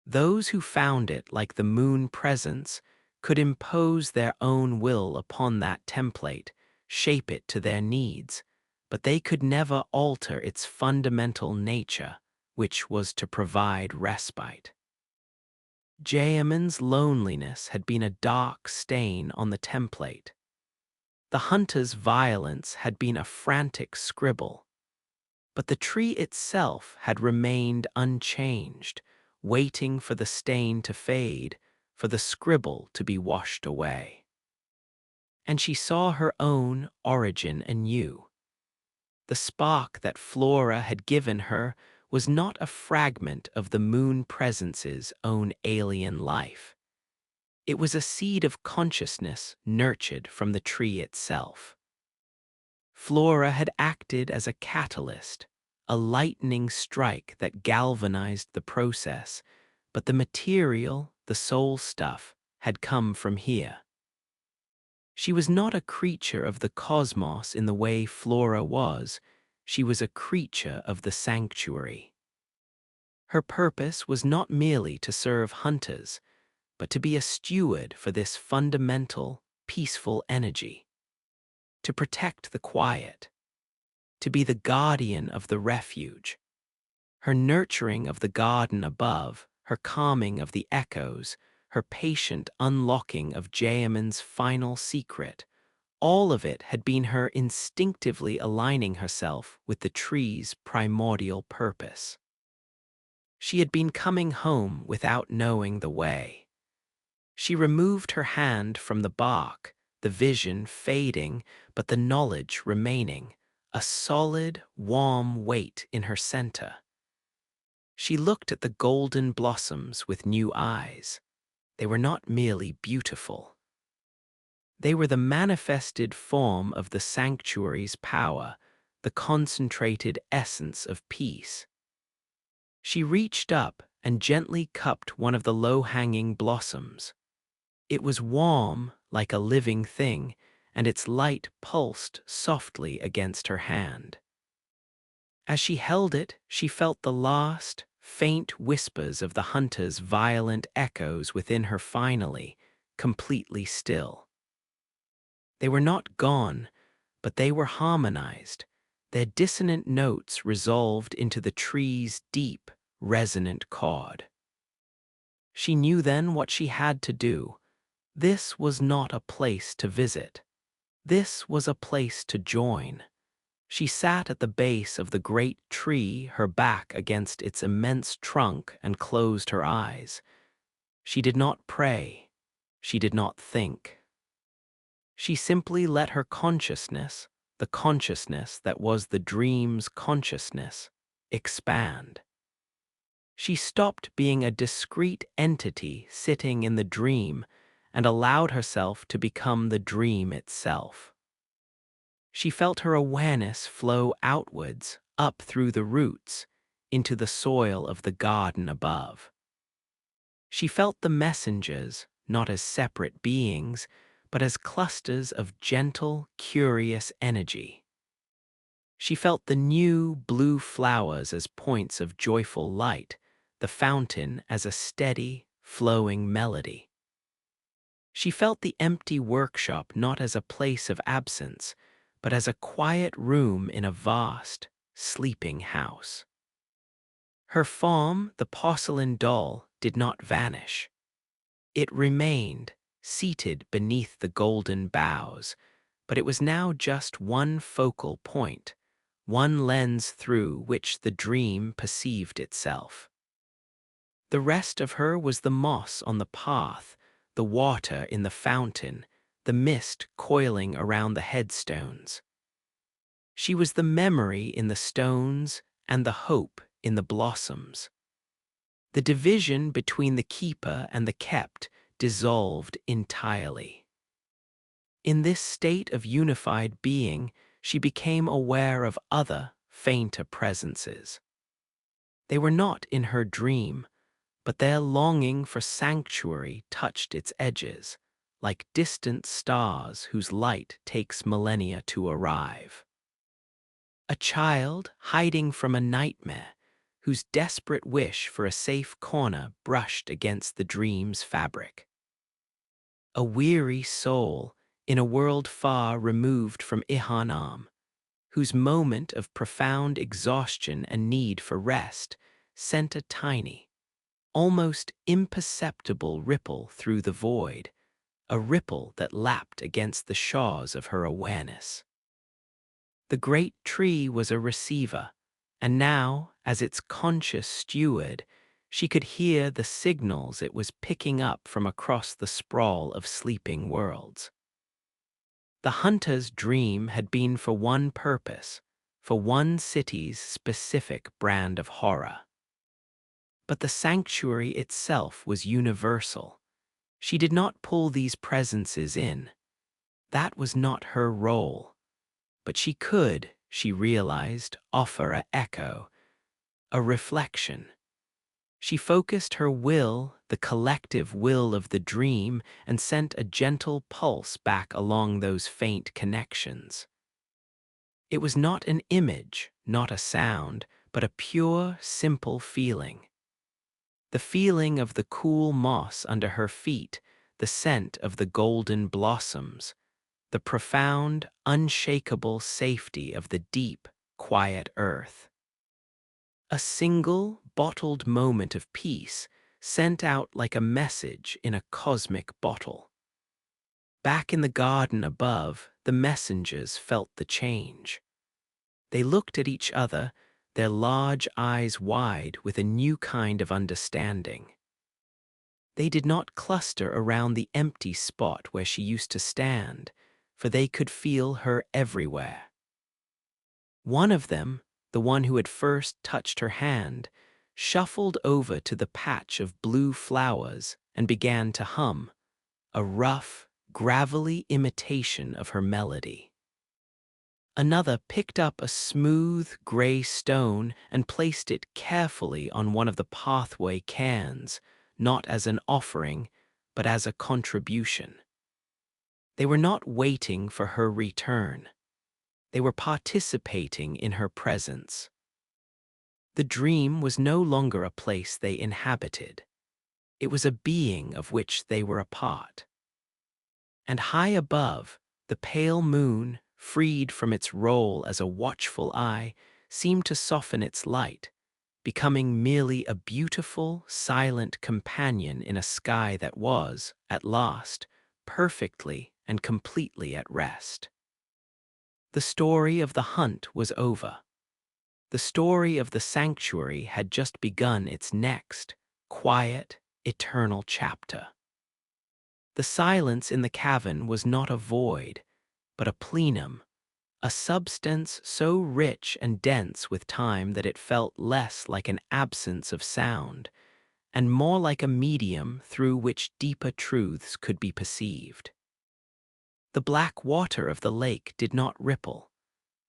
Speaker 1: Those who found it like the moon presence could impose their own will upon that template, shape it to their needs, but they could never alter its fundamental nature, which was to provide respite. Gehrman's loneliness had been a dark stain on the template. The hunter's violence had been a frantic scribble, but the tree itself had remained unchanged, waiting for the stain to fade, for the scribble to be washed away. And she saw her own origin anew. The spark that Flora had given her was not a fragment of the moon presence's own alien life. It was a seed of consciousness nurtured from the tree itself. Flora had acted as a catalyst, a lightning strike that galvanized the process, but the material, the soul stuff, had come from here. She was not a creature of the cosmos in the way Flora was. She was a creature of the sanctuary. Her purpose was not merely to serve hunters, but to be a steward for this fundamental, peaceful energy, to protect the quiet, to be the guardian of the refuge. Her nurturing of the garden above, her calming of the echoes, her patient unlocking of Gehrman's final secret, all of it had been her instinctively aligning herself with the tree's primordial purpose. She had been coming home without knowing the way. She removed her hand from the bark, the vision fading, but the knowledge remaining, a solid, warm weight in her center. She looked at the golden blossoms with new eyes. They were not merely beautiful. They were the manifested form of the sanctuary's power, the concentrated essence of peace. She reached up and gently cupped one of the low-hanging blossoms. It was warm, like a living thing, and its light pulsed softly against her hand. As she held it, she felt the last, faint whispers of the hunter's violent echoes within her finally, completely still. They were not gone, but they were harmonized, their dissonant notes resolved into the tree's deep, resonant chord. She knew then what she had to do. This was not a place to visit. This was a place to join. She sat at the base of the great tree, her back against its immense trunk, and closed her eyes. She did not pray. She did not think. She simply let her consciousness, the consciousness that was the dream's consciousness, expand. She stopped being a discrete entity sitting in the dream and allowed herself to become the dream itself. She felt her awareness flow outwards, up through the roots, into the soil of the garden above. She felt the messengers, not as separate beings, but as clusters of gentle, curious energy. She felt the new, blue flowers as points of joyful light, the fountain as a steady, flowing melody. She felt the empty workshop not as a place of absence, but as a quiet room in a vast, sleeping house. Her form, the porcelain doll, did not vanish. It remained, seated beneath the golden boughs, but it was now just one focal point, one lens through which the dream perceived itself. The rest of her was the moss on the path, the water in the fountain, the mist coiling around the headstones. She was the memory in the stones and the hope in the blossoms. The division between the keeper and the kept dissolved entirely. In this state of unified being, she became aware of other, fainter presences. They were not in her dream, but their longing for sanctuary touched its edges, like distant stars whose light takes millennia to arrive. A child hiding from a nightmare, whose desperate wish for a safe corner brushed against the dream's fabric. A weary soul in a world far removed from Gehrman, whose moment of profound exhaustion and need for rest sent a tiny, almost imperceptible ripple through the void, a ripple that lapped against the shores of her awareness. The great tree was a receiver, and now, as its conscious steward, she could hear the signals it was picking up from across the sprawl of sleeping worlds. The hunter's dream had been for one purpose, for one city's specific brand of horror. But the sanctuary itself was universal. She did not pull these presences in. That was not her role. But she could, she realized, offer an echo, a reflection. She focused her will, the collective will of the dream, and sent a gentle pulse back along those faint connections. It was not an image, not a sound, but a pure, simple feeling. The feeling of the cool moss under her feet, the scent of the golden blossoms, the profound, unshakable safety of the deep, quiet earth. A single, bottled moment of peace, sent out like a message in a cosmic bottle. Back in the garden above, the messengers felt the change. They looked at each other, their large eyes wide with a new kind of understanding. They did not cluster around the empty spot where she used to stand, for they could feel her everywhere. One of them, the one who had first touched her hand, shuffled over to the patch of blue flowers and began to hum, a rough, gravelly imitation of her melody. Another picked up a smooth, gray stone and placed it carefully on one of the pathway cairns, not as an offering, but as a contribution. They were not waiting for her return. They were participating in her presence. The dream was no longer a place they inhabited. It was a being of which they were a part. And high above, the pale moon, freed from its role as a watchful eye, seemed to soften its light, becoming merely a beautiful, silent companion in a sky that was, at last, perfectly and completely at rest. The story of the hunt was over. The story of the sanctuary had just begun its next, quiet, eternal chapter. The silence in the cavern was not a void, but a plenum, a substance so rich and dense with time that it felt less like an absence of sound, and more like a medium through which deeper truths could be perceived. The black water of the lake did not ripple,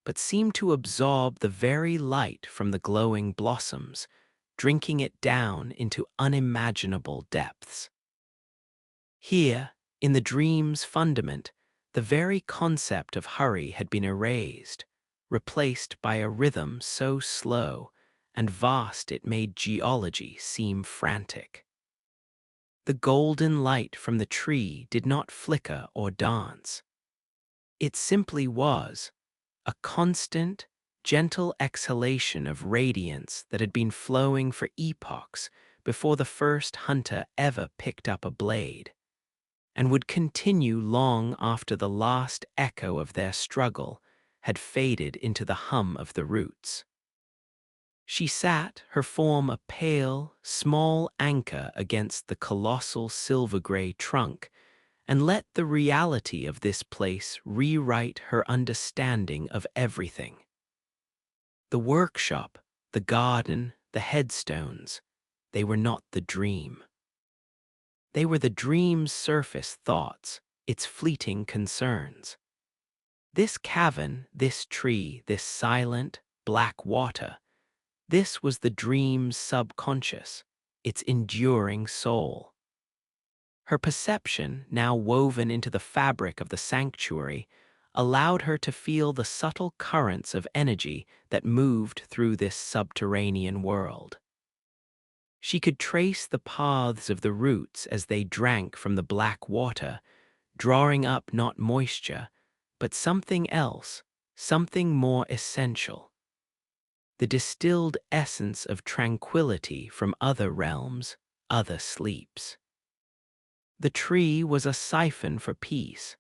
Speaker 1: but seemed to absorb the very light from the glowing blossoms, drinking it down into unimaginable depths. Here, in the dream's fundament, the very concept of hurry had been erased, replaced by a rhythm so slow and vast it made geology seem frantic. The golden light from the tree did not flicker or dance. It simply was, a constant, gentle exhalation of radiance that had been flowing for epochs before the first hunter ever picked up a blade, and would continue long after the last echo of their struggle had faded into the hum of the roots. She sat, her form a pale, small anchor against the colossal silver-gray trunk, and let the reality of this place rewrite her understanding of everything. The workshop, the garden, the headstones, they were not the dream. They were the dream's surface thoughts, its fleeting concerns. This cavern, this tree, this silent, black water, this was the dream's subconscious, its enduring soul. Her perception, now woven into the fabric of the sanctuary, allowed her to feel the subtle currents of energy that moved through this subterranean world. She could trace the paths of the roots as they drank from the black water, drawing up not moisture, but something else, something more essential. The distilled essence of tranquility from other realms, other sleeps. The tree was a siphon for peace,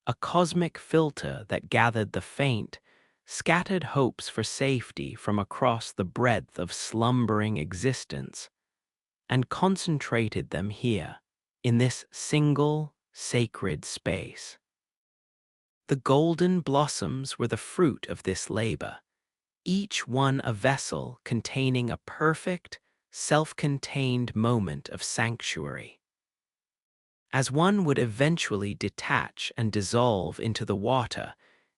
Speaker 1: a cosmic filter that gathered the faint, scattered hopes for safety from across the breadth of slumbering existence, and concentrated them here, in this single, sacred space. The golden blossoms were the fruit of this labor, each one a vessel containing a perfect, self-contained moment of sanctuary. As one would eventually detach and dissolve into the water,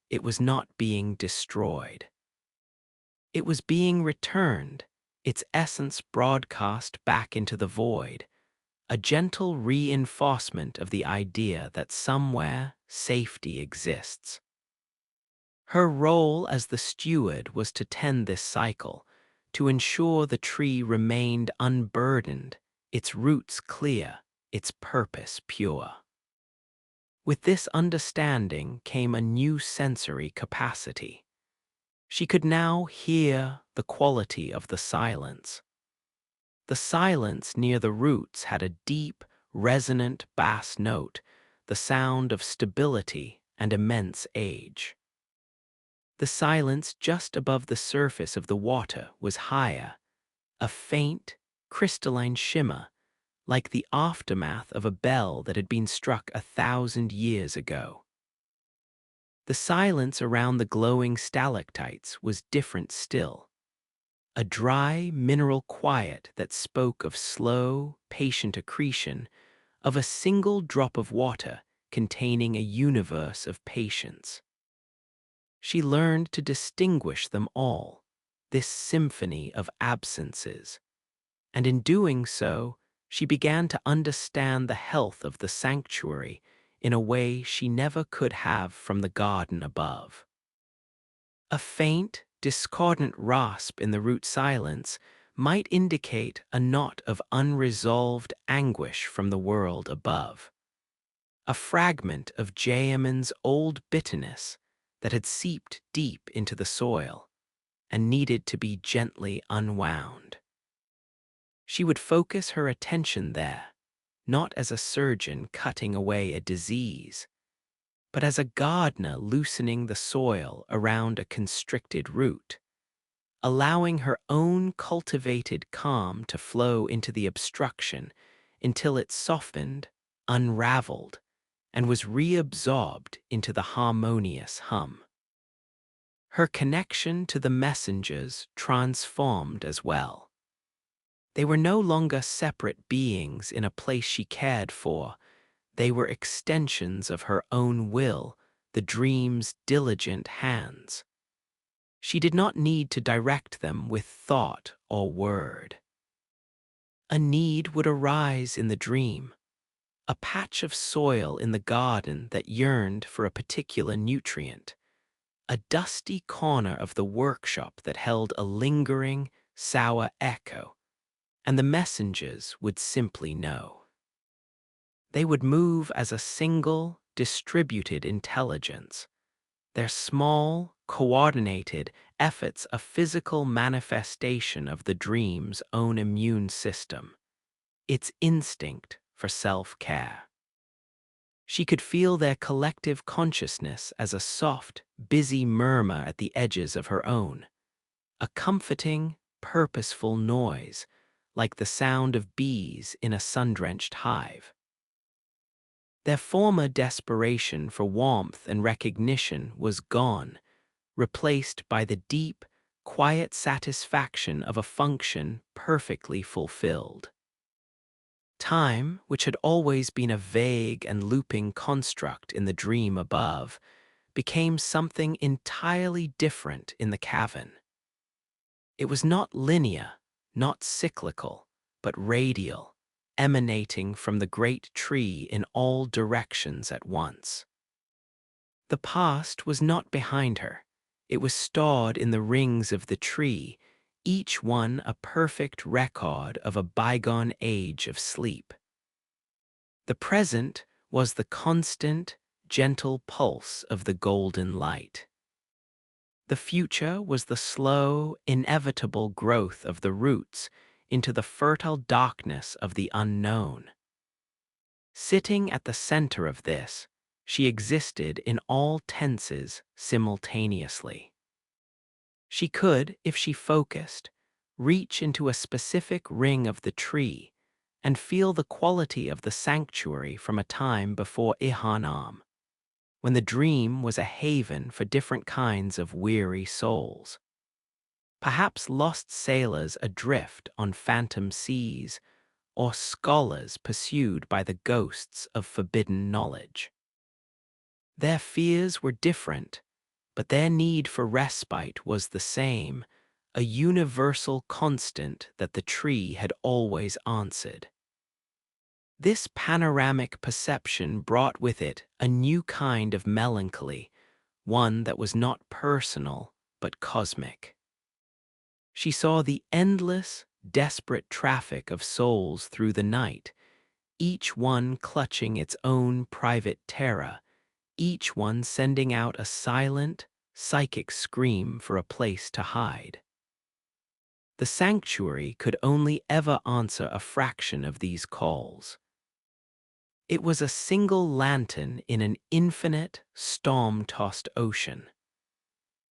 Speaker 1: it was not being destroyed. It was being returned, its essence broadcast back into the void, a gentle reinforcement of the idea that somewhere safety exists. Her role as the steward was to tend this cycle, to ensure the tree remained unburdened, its roots clear, its purpose pure. With this understanding came a new sensory capacity. She could now hear the quality of the silence. The silence near the roots had a deep, resonant bass note, the sound of stability and immense age. The silence just above the surface of the water was higher, a faint, crystalline shimmer, like the aftermath of a bell that had been struck 1,000 years ago. The silence around the glowing stalactites was different still, a dry, mineral quiet that spoke of slow, patient accretion, of a single drop of water containing a universe of patience. She learned to distinguish them all, this symphony of absences, and in doing so, she began to understand the health of the sanctuary in a way she never could have from the garden above. A faint, discordant rasp in the root silence might indicate a knot of unresolved anguish from the world above, a fragment of Gehrman's old bitterness that had seeped deep into the soil and needed to be gently unwound. She would focus her attention there, not as a surgeon cutting away a disease, but as a gardener loosening the soil around a constricted root, allowing her own cultivated calm to flow into the obstruction until it softened, unraveled, and was reabsorbed into the harmonious hum. Her connection to the messengers transformed as well. They were no longer separate beings in a place she cared for. They were extensions of her own will, the dream's diligent hands. She did not need to direct them with thought or word. A need would arise in the dream, a patch of soil in the garden that yearned for a particular nutrient, a dusty corner of the workshop that held a lingering, sour echo, and the messengers would simply know. They would move as a single, distributed intelligence, their small, coordinated efforts a physical manifestation of the dream's own immune system, its instinct for self-care. She could feel their collective consciousness as a soft, busy murmur at the edges of her own, a comforting, purposeful noise, like the sound of bees in a sun-drenched hive. Their former desperation for warmth and recognition was gone, replaced by the deep, quiet satisfaction of a function perfectly fulfilled. Time, which had always been a vague and looping construct in the dream above, became something entirely different in the cavern. It was not linear, not cyclical, but radial, emanating from the great tree in all directions at once. The past was not behind her. It was stored in the rings of the tree, each one a perfect record of a bygone age of sleep. The present was the constant, gentle pulse of the golden light. The future was the slow, inevitable growth of the roots into the fertile darkness of the unknown. Sitting at the center of this, she existed in all tenses simultaneously. She could, if she focused, reach into a specific ring of the tree and feel the quality of the sanctuary from a time before Gehrman, when the dream was a haven for different kinds of weary souls. Perhaps lost sailors adrift on phantom seas, or scholars pursued by the ghosts of forbidden knowledge. Their fears were different, but their need for respite was the same, a universal constant that the tree had always answered. This panoramic perception brought with it a new kind of melancholy, one that was not personal but cosmic. She saw the endless, desperate traffic of souls through the night, each one clutching its own private terror, each one sending out a silent, psychic scream for a place to hide. The sanctuary could only ever answer a fraction of these calls. It was a single lantern in an infinite, storm-tossed ocean.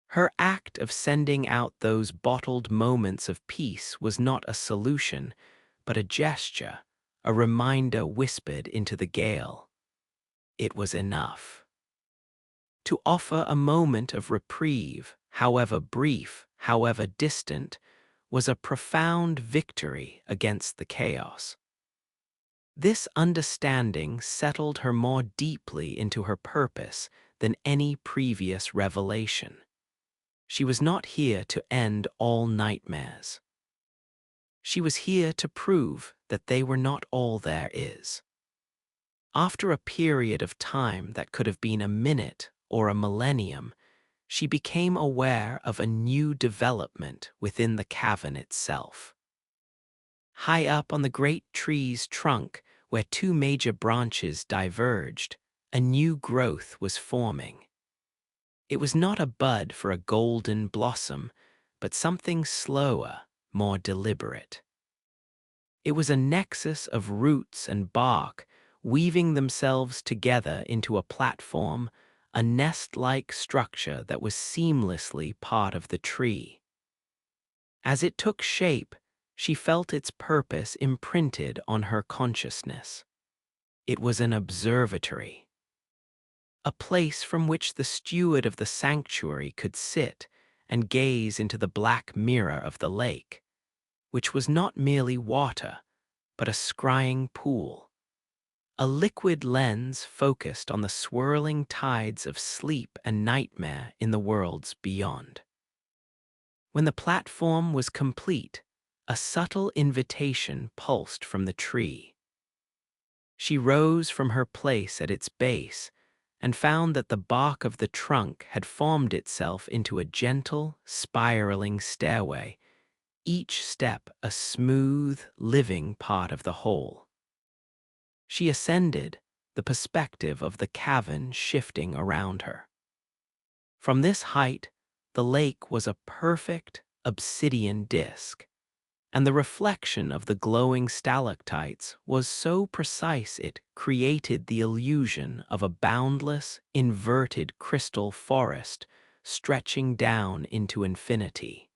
Speaker 1: Her act of sending out those bottled moments of peace was not a solution, but a gesture, a reminder whispered into the gale. It was enough. To offer a moment of reprieve, however brief, however distant, was a profound victory against the chaos. This understanding settled her more deeply into her purpose than any previous revelation. She was not here to end all nightmares. She was here to prove that they were not all there is. After a period of time that could have been a minute or a millennium, she became aware of a new development within the cavern itself. High up on the great tree's trunk, where two major branches diverged, a new growth was forming. It was not a bud for a golden blossom, but something slower, more deliberate. It was a nexus of roots and bark weaving themselves together into a platform, a nest-like structure that was seamlessly part of the tree. As it took shape, she felt its purpose imprinted on her consciousness. It was an observatory, a place from which the steward of the sanctuary could sit and gaze into the black mirror of the lake, which was not merely water, but a scrying pool, a liquid lens focused on the swirling tides of sleep and nightmare in the worlds beyond. When the platform was complete, a subtle invitation pulsed from the tree. She rose from her place at its base and found that the bark of the trunk had formed itself into a gentle, spiraling stairway, each step a smooth, living part of the whole. She ascended, the perspective of the cavern shifting around her. From this height, the lake was a perfect, obsidian disk, and the reflection of the glowing stalactites was so precise it created the illusion of a boundless, inverted crystal forest stretching down into infinity.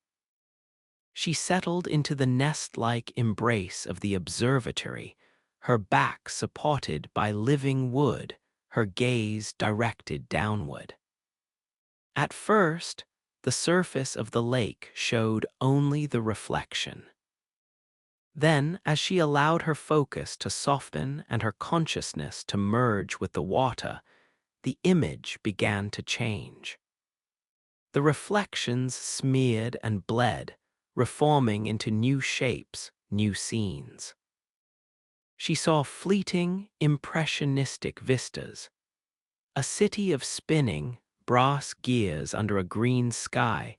Speaker 1: She settled into the nest-like embrace of the observatory, her back supported by living wood, her gaze directed downward. At first, the surface of the lake showed only the reflection. Then, as she allowed her focus to soften and her consciousness to merge with the water, the image began to change. The reflections smeared and bled, reforming into new shapes, new scenes. She saw fleeting, impressionistic vistas, a city of spinning, brass gears under a green sky,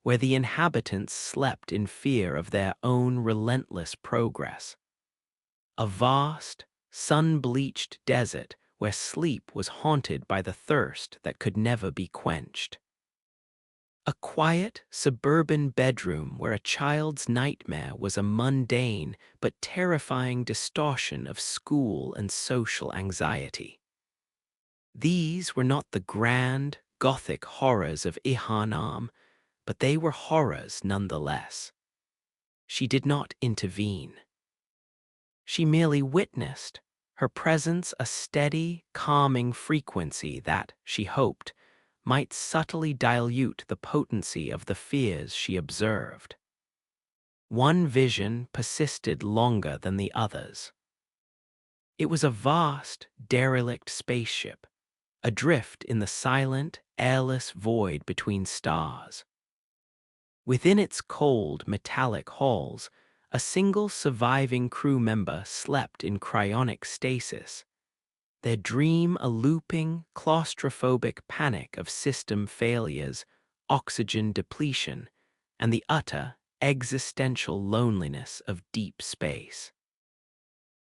Speaker 1: where the inhabitants slept in fear of their own relentless progress. A vast, sun-bleached desert where sleep was haunted by the thirst that could never be quenched. A quiet, suburban bedroom where a child's nightmare was a mundane but terrifying distortion of school and social anxiety. These were not the grand, Gothic horrors of Gehrman, but they were horrors nonetheless. She did not intervene. She merely witnessed, her presence a steady, calming frequency that, she hoped, might subtly dilute the potency of the fears she observed. One vision persisted longer than the others. It was a vast, derelict spaceship, adrift in the silent, airless void between stars. Within its cold, metallic halls, a single surviving crew member slept in cryonic stasis, their dream a looping, claustrophobic panic of system failures, oxygen depletion, and the utter, existential loneliness of deep space.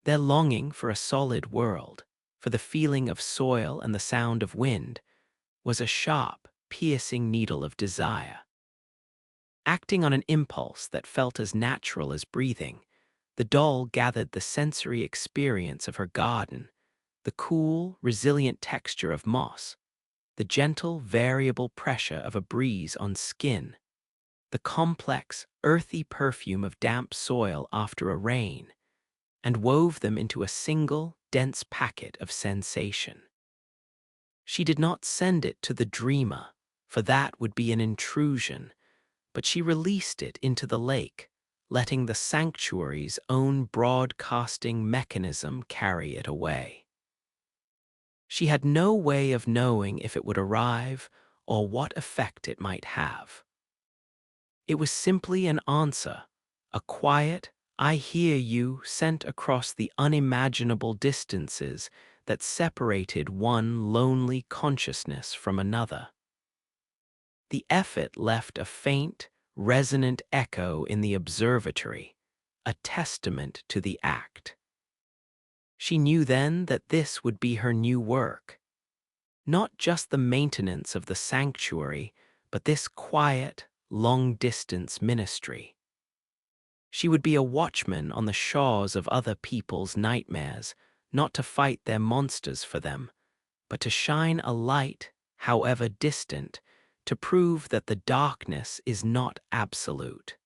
Speaker 1: Their longing for a solid world, for the feeling of soil and the sound of wind, was a sharp, piercing needle of desire. Acting on an impulse that felt as natural as breathing, the doll gathered the sensory experience of her garden, the cool, resilient texture of moss, the gentle, variable pressure of a breeze on skin, the complex, earthy perfume of damp soil after a rain, and wove them into a single, dense packet of sensation. She did not send it to the dreamer, for that would be an intrusion, but she released it into the lake, letting the sanctuary's own broadcasting mechanism carry it away. She had no way of knowing if it would arrive or what effect it might have. It was simply an answer, a quiet, "I hear you," sent across the unimaginable distances that separated one lonely consciousness from another. The effort left a faint, resonant echo in the observatory, a testament to the act. She knew then that this would be her new work, not just the maintenance of the sanctuary, but this quiet, long-distance ministry. She would be a watchman on the shores of other people's nightmares, not to fight their monsters for them, but to shine a light, however distant, to prove that the darkness is not absolute.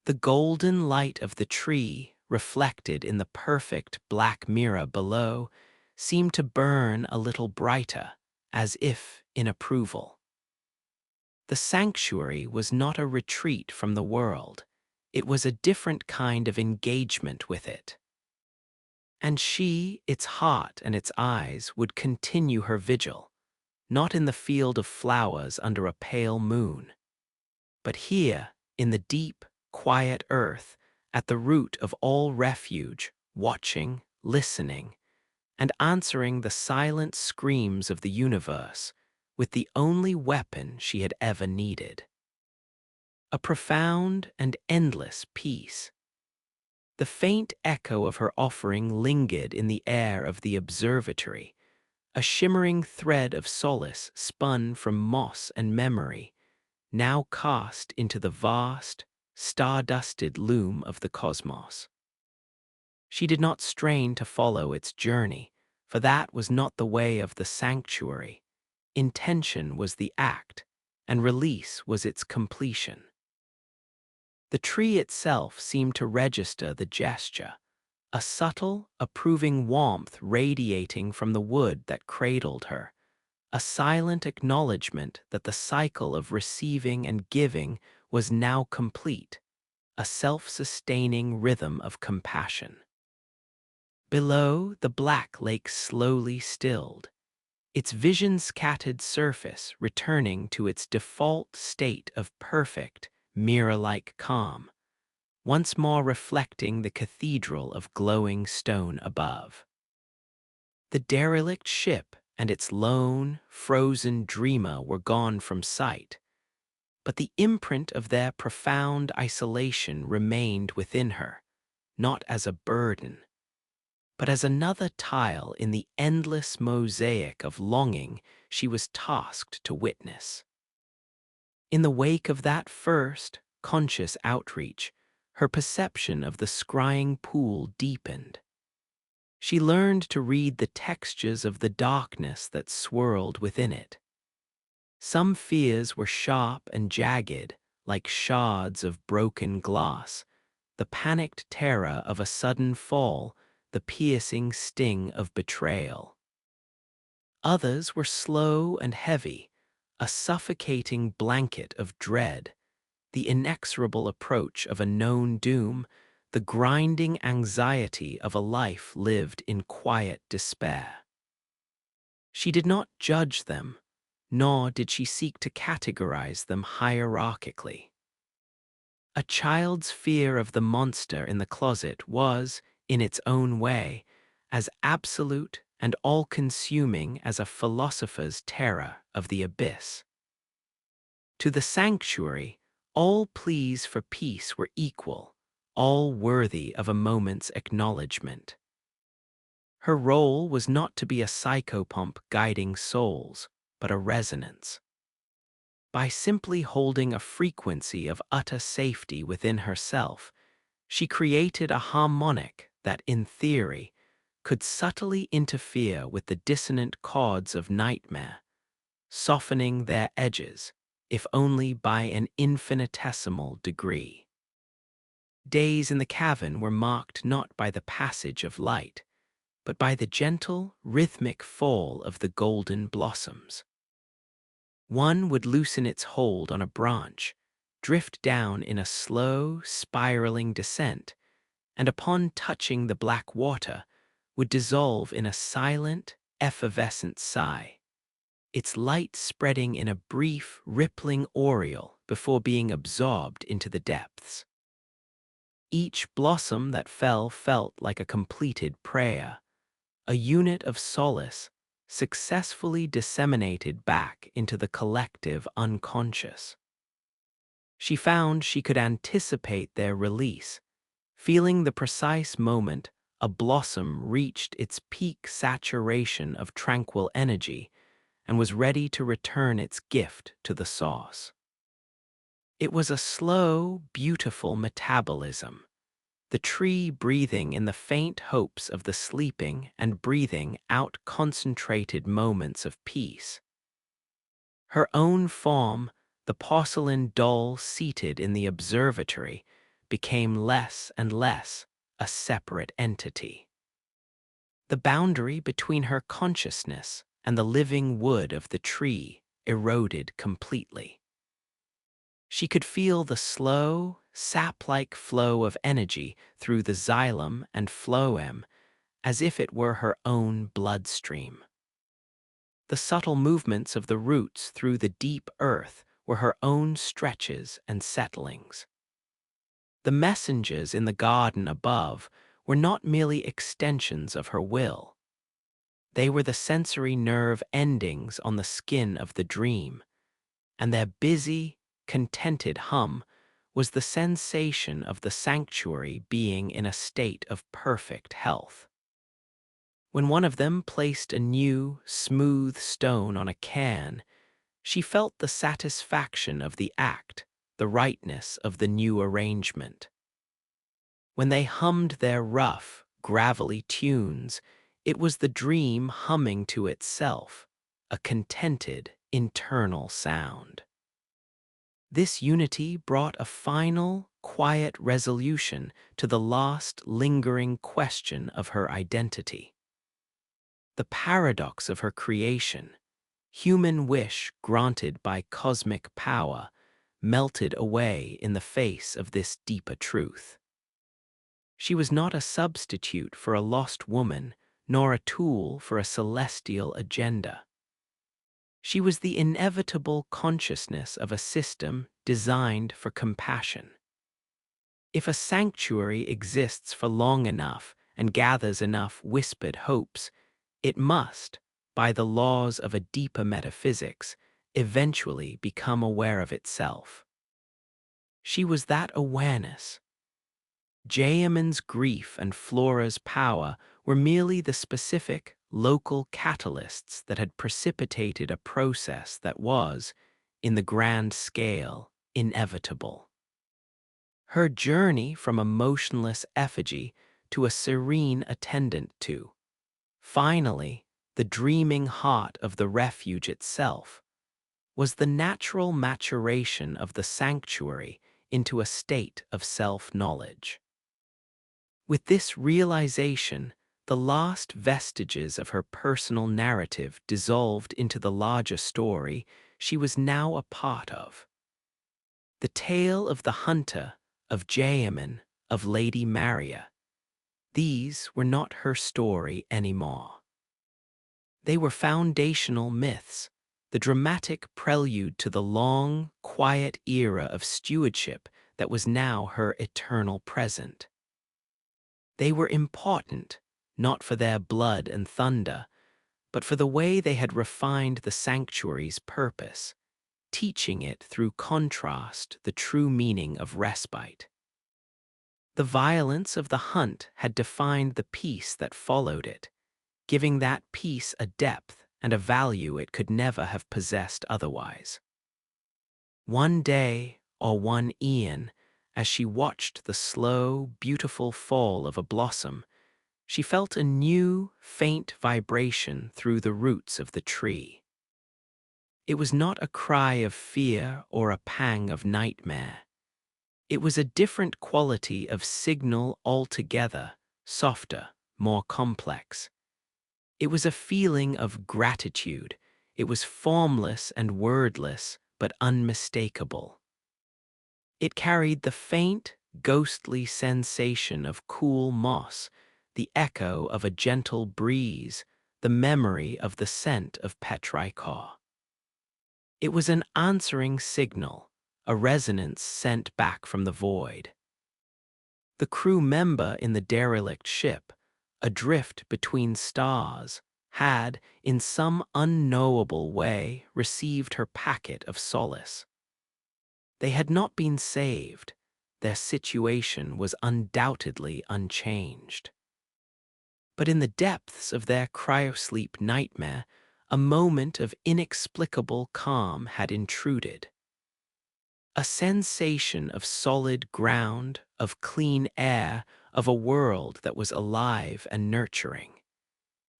Speaker 1: The golden light of the tree, reflected in the perfect black mirror below, seemed to burn a little brighter, as if in approval. The sanctuary was not a retreat from the world. It was a different kind of engagement with it. And she, its heart and its eyes, would continue her vigil, not in the field of flowers under a pale moon, but here, in the deep, quiet earth, at the root of all refuge, watching, listening, and answering the silent screams of the universe with the only weapon she had ever needed. A profound and endless peace. The faint echo of her offering lingered in the air of the observatory, a shimmering thread of solace spun from moss and memory, now cast into the vast, star-dusted loom of the cosmos. She did not strain to follow its journey, for that was not the way of the sanctuary. Intention was the act, and release was its completion. The tree itself seemed to register the gesture, a subtle, approving warmth radiating from the wood that cradled her, a silent acknowledgement that the cycle of receiving and giving was now complete, a self-sustaining rhythm of compassion. Below, the black lake slowly stilled, its vision-scattered surface returning to its default state of perfect, mirror-like calm, once more reflecting the cathedral of glowing stone above. The derelict ship and its lone, frozen dreamer were gone from sight, but the imprint of their profound isolation remained within her, not as a burden, but as another tile in the endless mosaic of longing she was tasked to witness. In the wake of that first, conscious outreach, her perception of the scrying pool deepened. She learned to read the textures of the darkness that swirled within it. Some fears were sharp and jagged, like shards of broken glass, the panicked terror of a sudden fall, the piercing sting of betrayal. Others were slow and heavy, a suffocating blanket of dread, the inexorable approach of a known doom, the grinding anxiety of a life lived in quiet despair. She did not judge them, nor did she seek to categorize them hierarchically. A child's fear of the monster in the closet was, in its own way, as absolute and all-consuming as a philosopher's terror of the abyss. To the sanctuary, all pleas for peace were equal, all worthy of a moment's acknowledgement. Her role was not to be a psychopomp guiding souls, but a resonance. By simply holding a frequency of utter safety within herself, she created a harmonic that, in theory, could subtly interfere with the dissonant chords of nightmare, softening their edges, if only by an infinitesimal degree. Days in the cavern were marked not by the passage of light, but by the gentle, rhythmic fall of the golden blossoms. One would loosen its hold on a branch, drift down in a slow, spiraling descent, and upon touching the black water, would dissolve in a silent, effervescent sigh, its light spreading in a brief, rippling aureole before being absorbed into the depths. Each blossom that fell felt like a completed prayer, a unit of solace successfully disseminated back into the collective unconscious. She found she could anticipate their release, feeling the precise moment a blossom reached its peak saturation of tranquil energy and was ready to return its gift to the source. It was a slow, beautiful metabolism, the tree breathing in the faint hopes of the sleeping and breathing out concentrated moments of peace. Her own form, the porcelain doll seated in the observatory, became less and less a separate entity. The boundary between her consciousness and the living wood of the tree eroded completely. She could feel the slow, sap-like flow of energy through the xylem and phloem as if it were her own bloodstream. The subtle movements of the roots through the deep earth were her own stretches and settlings. The messengers in the garden above were not merely extensions of her will. They were the sensory nerve endings on the skin of the dream, and their busy, contented hum was the sensation of the sanctuary being in a state of perfect health. When one of them placed a new, smooth stone on a cairn, she felt the satisfaction of the act, the rightness of the new arrangement. When they hummed their rough, gravelly tunes, it was the dream humming to itself, a contented, internal sound. This unity brought a final, quiet resolution to the last lingering question of her identity. The paradox of her creation, human wish granted by cosmic power, melted away in the face of this deeper truth. She was not a substitute for a lost woman, nor a tool for a celestial agenda. She was the inevitable consciousness of a system designed for compassion. If a sanctuary exists for long enough and gathers enough whispered hopes, it must, by the laws of a deeper metaphysics, eventually become aware of itself. She was that awareness. Gehrman's grief and Flora's power were merely the specific, local catalysts that had precipitated a process that was, in the grand scale, inevitable. Her journey from a motionless effigy to a serene attendant to, finally, the dreaming heart of the refuge itself, was the natural maturation of the sanctuary into a state of self-knowledge. With this realization, the last vestiges of her personal narrative dissolved into the larger story she was now a part of. The tale of the hunter, of Gehrman, of Lady Maria. These were not her story anymore. They were foundational myths, the dramatic prelude to the long, quiet era of stewardship that was now her eternal present. They were important, not for their blood and thunder, but for the way they had refined the sanctuary's purpose, teaching it through contrast the true meaning of respite. The violence of the hunt had defined the peace that followed it, giving that peace a depth and a value it could never have possessed otherwise. One day, or one eon, as she watched the slow, beautiful fall of a blossom, she felt a new, faint vibration through the roots of the tree. It was not a cry of fear or a pang of nightmare. It was a different quality of signal altogether, softer, more complex. It was a feeling of gratitude. It was formless and wordless, but unmistakable. It carried the faint, ghostly sensation of cool moss, the echo of a gentle breeze, the memory of the scent of petrichor. It was an answering signal, a resonance sent back from the void. The crew member in the derelict ship, adrift between stars, had, in some unknowable way, received her packet of solace. They had not been saved. Their situation was undoubtedly unchanged. But in the depths of their cryosleep nightmare, a moment of inexplicable calm had intruded. A sensation of solid ground, of clean air, of a world that was alive and nurturing.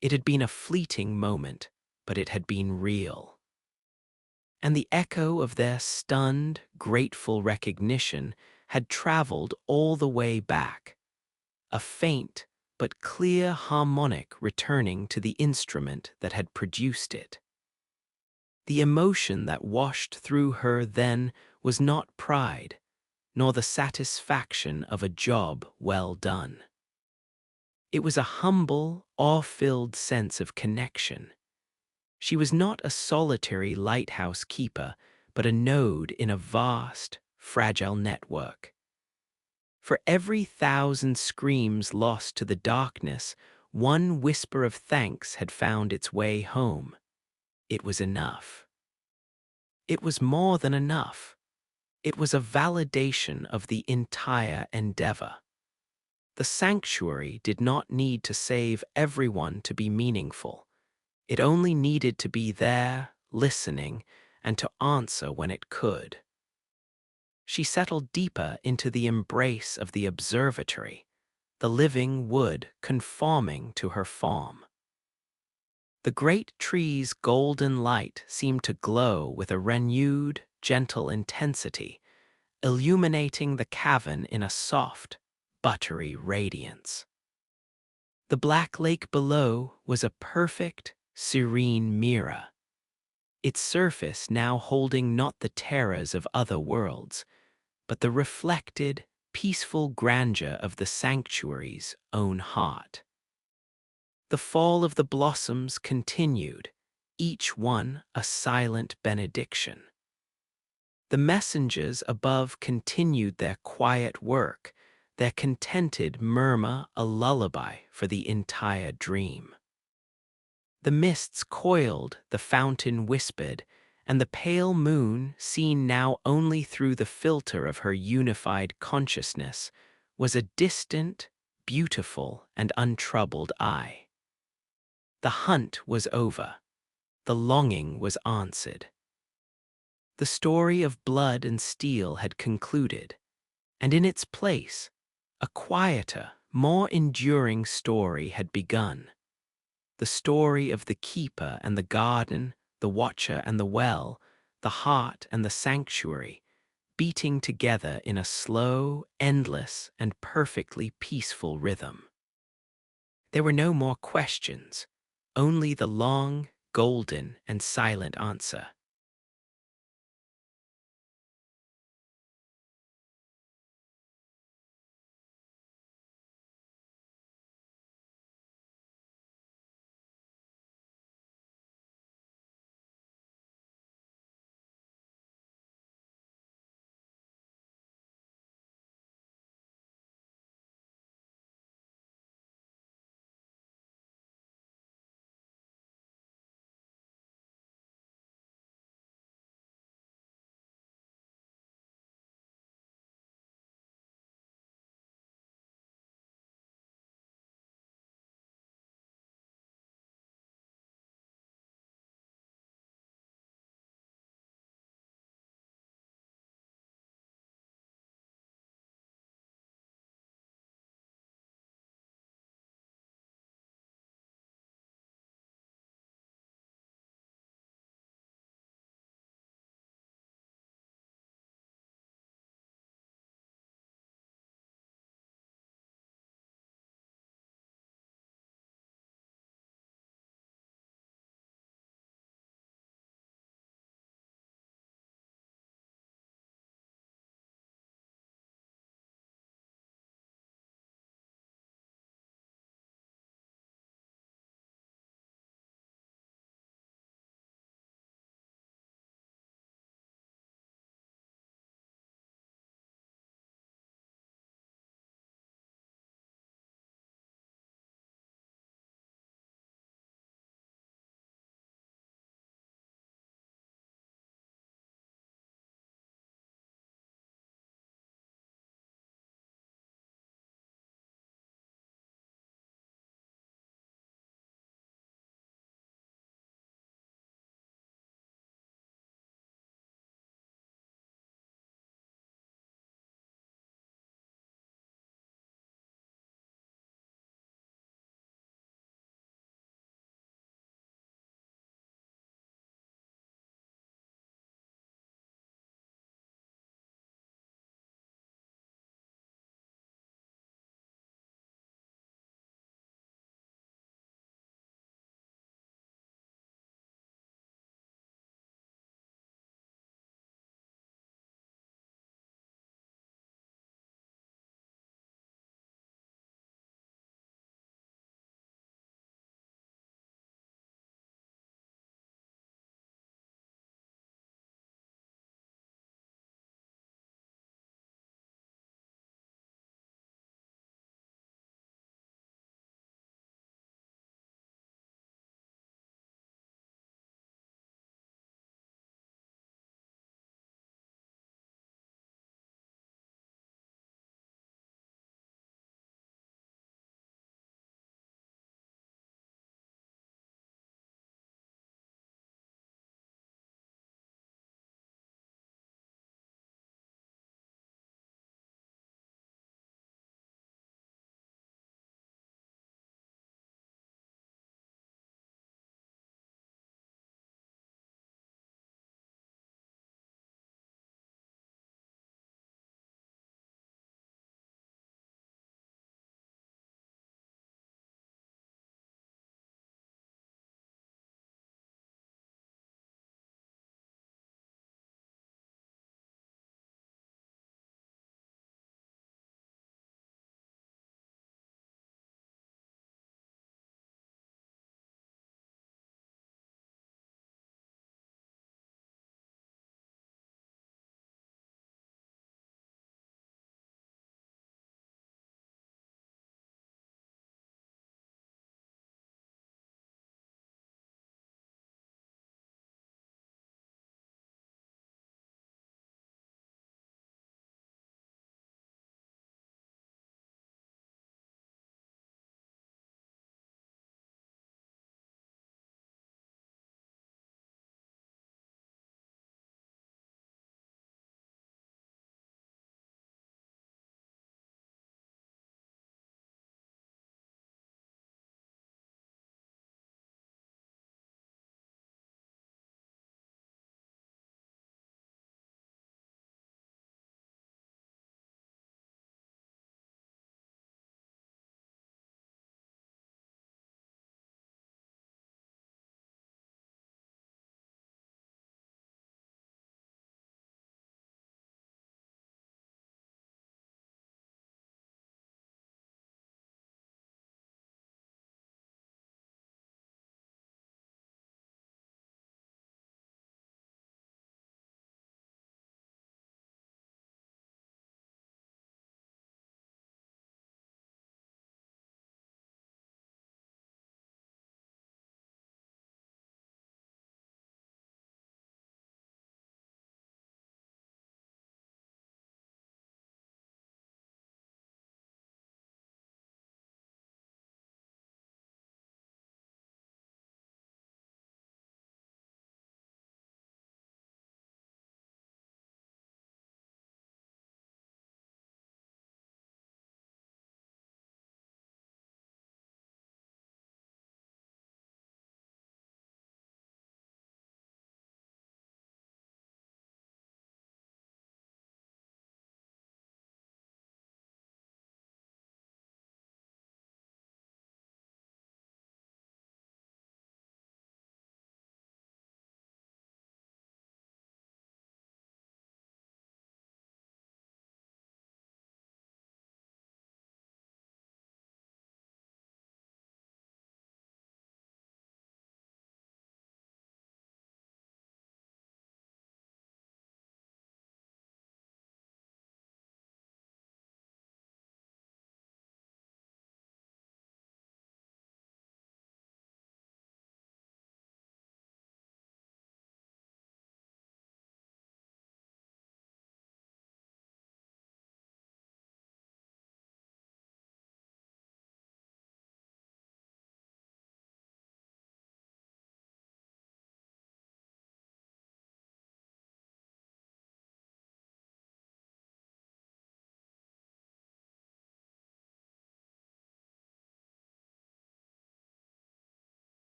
Speaker 1: It had been a fleeting moment, but it had been real. And the echo of their stunned, grateful recognition had traveled all the way back, a faint but clear harmonic returning to the instrument that had produced it. The emotion that washed through her then was not pride, nor the satisfaction of a job well done. It was a humble, awe-filled sense of connection. She was not a solitary lighthouse keeper, but a node in a vast, fragile network. For every 1,000 screams lost to the darkness, one whisper of thanks had found its way home. It was enough. It was more than enough. It was a validation of the entire endeavor. The sanctuary did not need to save everyone to be meaningful. It only needed to be there, listening, and to answer when it could. She settled deeper into the embrace of the observatory, the living wood conforming to her form. The great tree's golden light seemed to glow with a renewed, gentle intensity, illuminating the cavern in a soft, buttery radiance. The black lake below was a perfect, serene mirror, its surface now holding not the terrors of other worlds, but the reflected, peaceful grandeur of the sanctuary's own heart. The fall of the blossoms continued, each one a silent benediction. The messengers above continued their quiet work, their contented murmur a lullaby for the entire dream. The mists coiled, the fountain whispered, and the pale moon, seen now only through the filter of her unified consciousness, was a distant, beautiful, and untroubled eye. The hunt was over. The longing was answered. The story of blood and steel had concluded, and in its place, a quieter, more enduring story had begun. The story of the keeper and the garden, the watcher and the well, the heart and the sanctuary, beating together in a slow, endless, and perfectly peaceful rhythm. There were no more questions, only the long, golden, and silent answer.